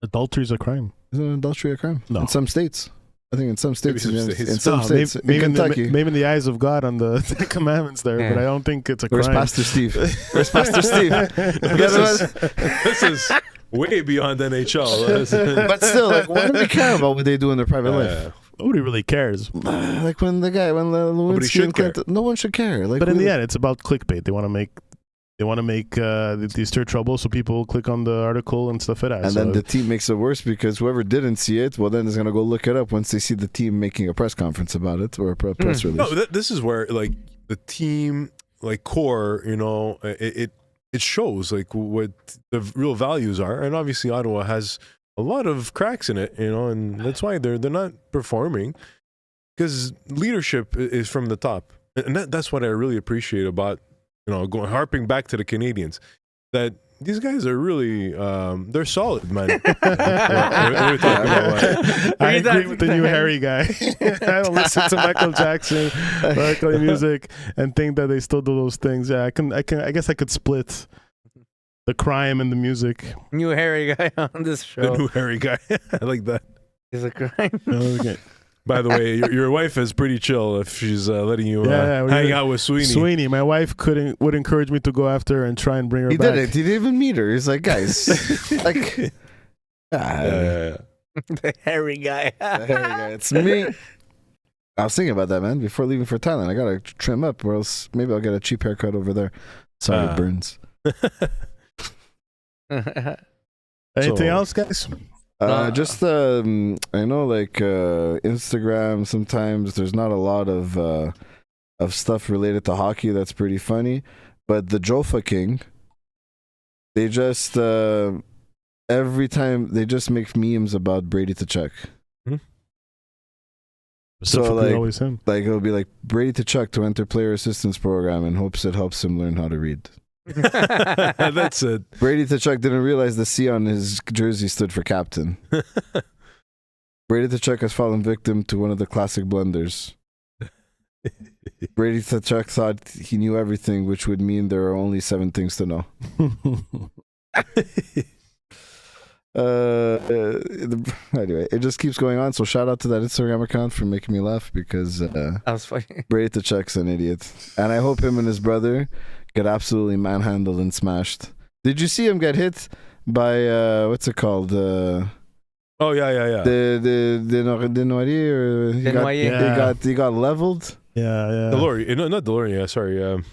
Adultery is a crime. Isn't adultery a crime? No. In some states. I think in some states. Maybe some in states. some states. In Kentucky. Maybe in the eyes of God on the Ten Commandments there, Yeah. but I don't think it's a Where's crime. Pastor Steve? Where's Pastor Steve? This is way beyond NHL. But still, like, why do we care about what they do in their private life? Nobody really cares. Like when Lewinsky should and Clinton, no one should care. Like, But in the end, it's about clickbait. They want to make these stir trouble, so people will click on the article and stuff like that. and so then the team makes it worse because whoever didn't see it, well, then is going to go look it up once they see the team making a press conference about it or a press release. No, this is where like the team, like core, it shows like what the real values are, and obviously Ottawa has a lot of cracks in it, and that's why they're not performing because leadership is from the top, and that's what I really appreciate about harping back to the Canadiens, that these guys are really they're solid, man. What are we talking about? I agree with the new Harry guy. I don't listen to Michael Jackson, Michael music, and think that they still do those things. Yeah, I guess I could split the crime and the music. New Harry guy on this The show new Harry guy. I like that. is a crime. Okay. By the way, your wife is pretty chill if she's letting you hang out with Sweeney. Sweeney, my wife would encourage me to go after her and try and bring her He back. didn't. He didn't even meet her. He's like, guys, like, Yeah. The hairy guy. There you go. It's me. I was thinking about that, man. Before leaving for Thailand, I gotta trim up, or else maybe I'll get a cheap haircut over there. Sorry, it burns. Anything else, guys? Just I know, like Instagram. Sometimes there's not a lot of stuff related to hockey that's pretty funny, but the Jofa King, they just every time they just make memes about Brady Tkachuk. Specifically, like- always him. Like it'll be like Brady Tkachuk to enter player assistance program in hopes it helps him learn how to read. That's it. Brady Tkachuk didn't realize the C on his jersey stood for captain. Brady Tkachuk has fallen victim to one of the classic blunders. Brady Tkachuk thought he knew everything, which would mean there are only 7 things to know. Anyway, it just keeps going on. So shout out to that Instagram account for making me laugh, because That was funny. Brady Tkachuk's an idiot, and I hope him and his brother get absolutely manhandled and smashed. Did you see him get hit by what's it called? Oh yeah. The Noirier, or he got leveled. Yeah. DeLorean, no, not DeLorean. Yeah, sorry.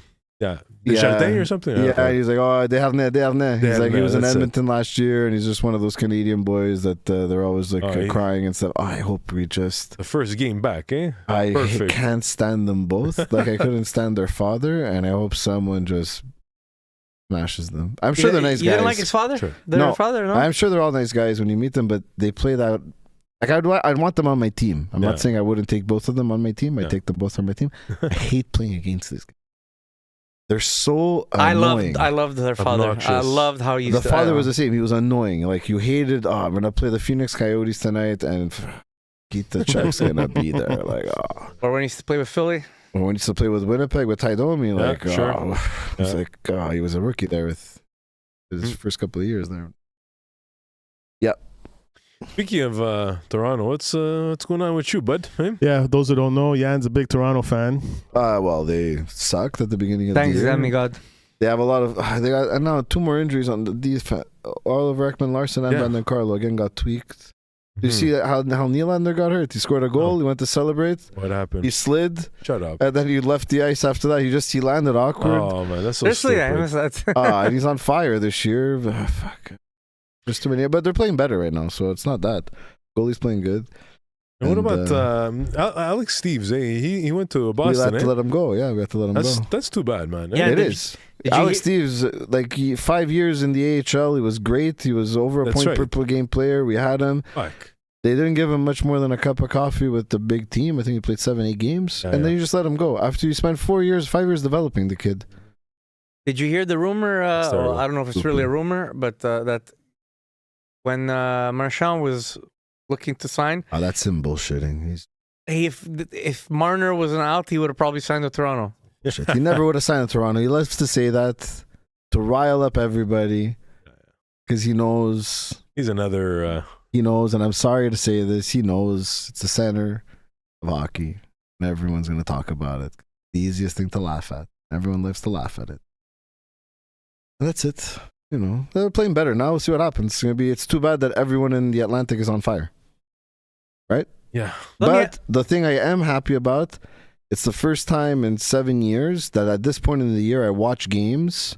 Desjardins or something. Yeah, he's like, oh, Desharnais. He's like, he was in that's it. Edmonton last year, and he's just one of those Canadian boys that they're always like crying and stuff. Oh, I hope we just. The first game back, eh? I Perfect. can't stand them both. Like I couldn't stand their father, and I hope someone just smashes them. I'm sure they're nice guys. You didn't like his father? Sure. Their father, no? I'm sure they're all nice guys when you meet them, but they play that. Like I'd want them on my team. I'm not saying I wouldn't take both of them on my team. I take them both on my team. I hate playing against this guy. They're so annoying. I loved their father. Obnoxious. I loved how he used The father was the same. He was annoying. Like you hated. Oh, I'm gonna play the Phoenix Coyotes tonight, and Keith the Chuck's gonna be there. Like, oh. Or when he used to play with Philly. Or when he used to play with Winnipeg with Ty Domi, like, sure. It's like, he was a rookie there with his first couple of years there. Speaking of Toronto, what's going on with you, bud? Hey? Yeah, those who don't know, Jan's a big Toronto fan. Well, they sucked at the beginning of the Thanks, year. God. They have a lot of. They got now 2 more injuries on the defense. Oliver Ekman-Larsson and Brandon Carlo again got tweaked. Did you see how Nylander got hurt? He scored a goal. He went to celebrate. What happened? He slid. Shut up. And then he left the ice after that. He landed awkward. Oh man, that's so Seriously, stupid. I missed that. And he's on fire this year. Fuck. There's too many, but they're playing better right now, so it's not that. Goalie's playing good. And what about Alex Steves? He went to Boston. We had to let him go. Yeah, we had to let him go. That's too bad, man. Yeah, It is. Alex Steves, 5 years in the AHL, he was great. He was over a point per game player. We had him. Fuck. They didn't give him much more than a cup of coffee with the big team. I think he played 7-8 games, and then you just let him go after you spent 5 years developing the kid. Did you hear the rumor? Well, I don't know if it's really a rumor, but that when Marchand was looking to sign, That's him bullshitting. if Marner wasn't out, he would have probably signed with Toronto. Shit. He never would have signed in Toronto. He loves to say that to rile up everybody because he knows. He's another. He knows, and I'm sorry to say this, he knows it's the center of hockey, and everyone's going to talk about it. The easiest thing to laugh at. Everyone lives to laugh at it. And that's it. You know, they're playing better now. We'll see what happens. It's too bad that everyone in the Atlantic is on fire. Right? Yeah. But the thing I am happy about, it's the first time in 7 years that at this point in the year I watch games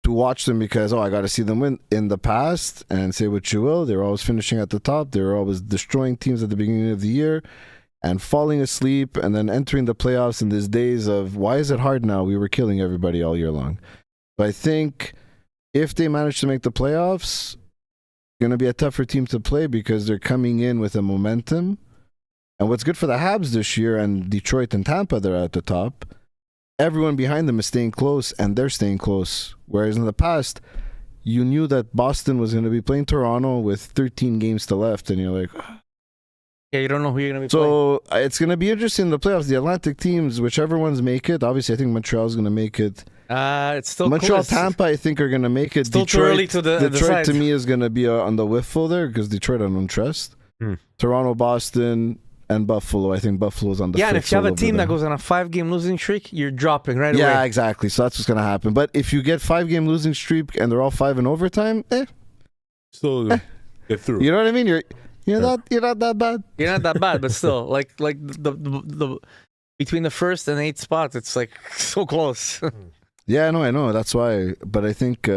to watch them because, I got to see them win. In the past, and say what you will, they were always finishing at the top. They were always destroying teams at the beginning of the year and falling asleep and then entering the playoffs in these days of, why is it hard now? We were killing everybody all year long. But I think if they manage to make the playoffs, it's going to be a tougher team to play because they're coming in with a momentum. And what's good for the Habs this year, and Detroit and Tampa, they're at the top, everyone behind them is staying close, and they're staying close. Whereas in the past, you knew that Boston was going to be playing Toronto with 13 games to left, and you're like... Yeah, you don't know who you're going to be playing. So it's going to be interesting in the playoffs. The Atlantic teams, whichever ones make it, obviously I think Montreal's going to make it. It's still Montreal, cool. Tampa, I think are going to make it. Still Detroit, too early to Detroit decide. to me is going to be on the whiffle there because Detroit I don't trust. Toronto, Boston, and Buffalo. I think Buffalo's on the and if you have a over team there. that goes on a 5-game losing streak, you're dropping right away. Yeah, exactly. So that's what's going to happen. But if you get 5-game losing streak and they're all 5 in overtime, Still, Get through. You know what I mean? You're not that bad. You're not that bad, but still, like the between the first and 8th spot, it's like so close. Yeah, I know. That's why. But I think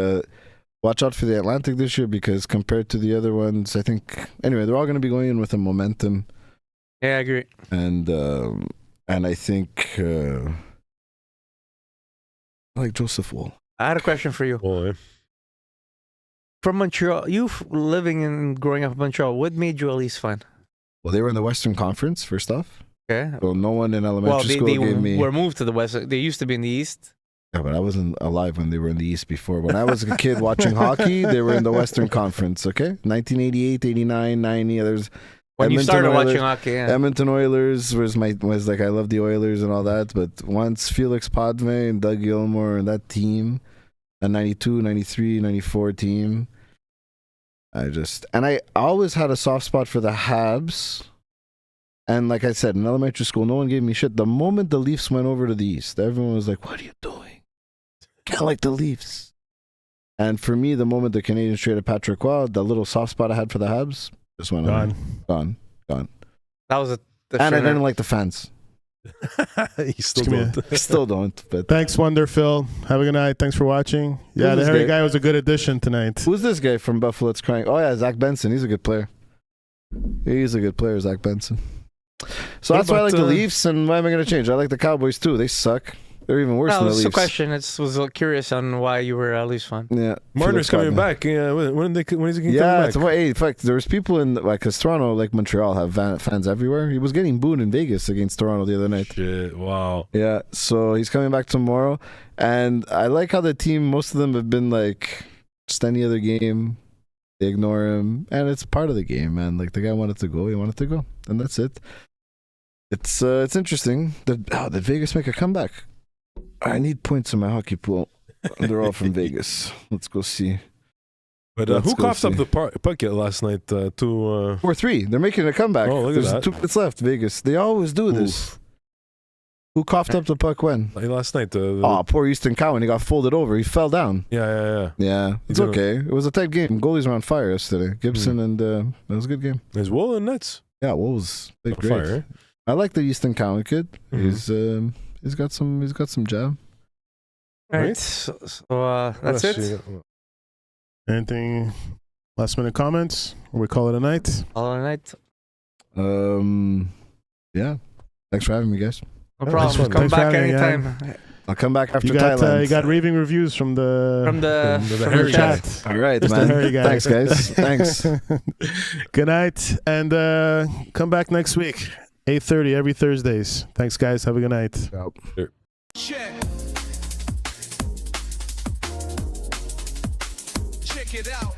watch out for the Atlantic this year because compared to the other ones, I think anyway they're all going to be going in with a momentum. Yeah, I agree. And I think I like Joseph Wool. I had a question for you. Boy. From Montreal, you living and growing up in Montreal, what made you at least fun? Well, they were in the Western Conference first off. Okay. So no one in elementary Well, school they gave me. were moved to the West. They used to be in the East. Yeah, but I wasn't alive when they were in the East before. When I was a kid watching hockey, they were in the Western Conference. Okay, 1988, 89, 90. There's When you Edmonton started Oilers- watching hockey, yeah. Edmonton Oilers was like I love the Oilers and all that, but once Felix Padme and Doug Gilmour and that team, that 92, 93, 94 team, I always had a soft spot for the Habs. And like I said, in elementary school, no one gave me shit. The moment the Leafs went over to the East, everyone was like, "What are you doing? Can't like the Leafs." And for me, the moment the Canadiens traded Patrick Roy, the little soft spot I had for the Habs just went away. Gone. That was And I didn't like the fans. You still Come here. don't. Still don't. But Thanks, Wonder Phil. Have a good night. Thanks for watching. Yeah, the this hairy guy? guy was a good addition tonight. who's this guy from Buffalo that's crying? Oh yeah, Zach Benson. He's a good player. He's a good player, Zach Benson. So What that's why I like about, the Leafs, and why am I going to change? I like the Cowboys too. They suck. They're even worse No, than the it's a Leafs. question. I was curious on why you were at least fun. Yeah, Marner's Felix coming Padme. back. Yeah, when is he Yeah, coming it's back? about, hey, fuck. There's people in like, cause Toronto, like Montreal, have fans everywhere. He was getting booed in Vegas against Toronto the other night. Shit, wow. Yeah, so he's coming back tomorrow, and I like how the team. Most of them have been like just any other game. They ignore him, and it's part of the game, man. Like the guy wanted to go, he wanted to go, and that's it. It's interesting. Did Vegas make a comeback? I need points in my hockey pool. They're all from Vegas. Let's go see. But Let's who go coughed up see. the puck last night to 4-3. They're making a comeback. Oh, look at There's that. 2 minutes left. Vegas. They always do this. Oof. Who coughed up the puck when? last night? Oh, poor Easton Cowan. He got folded over. He fell down. Yeah. Yeah, it's didn't- okay. It was a tight game. Goalies were on fire yesterday. Gibson and it was a good game. Is Wool and Nets Yeah, Wolves big on great. fire? Right? I like the Easton Cowan kid. Mhm. He's got some jab. All right. Right. So What that's else it. you got? Anything? Last minute comments? Or we call it a night? All night. Yeah. Thanks for having me, guys. No Yeah, problem. nice one. Come Thanks for back having me, anytime. I'll come back after You got Thailand. raving reviews from the From the hairy guy. chat. All right, Just the man. hairy guy. Thanks, guys. Thanks. Good night, and come back next week, 8:30 every Thursdays. Thanks, guys. Have a good night. Check. Check it out.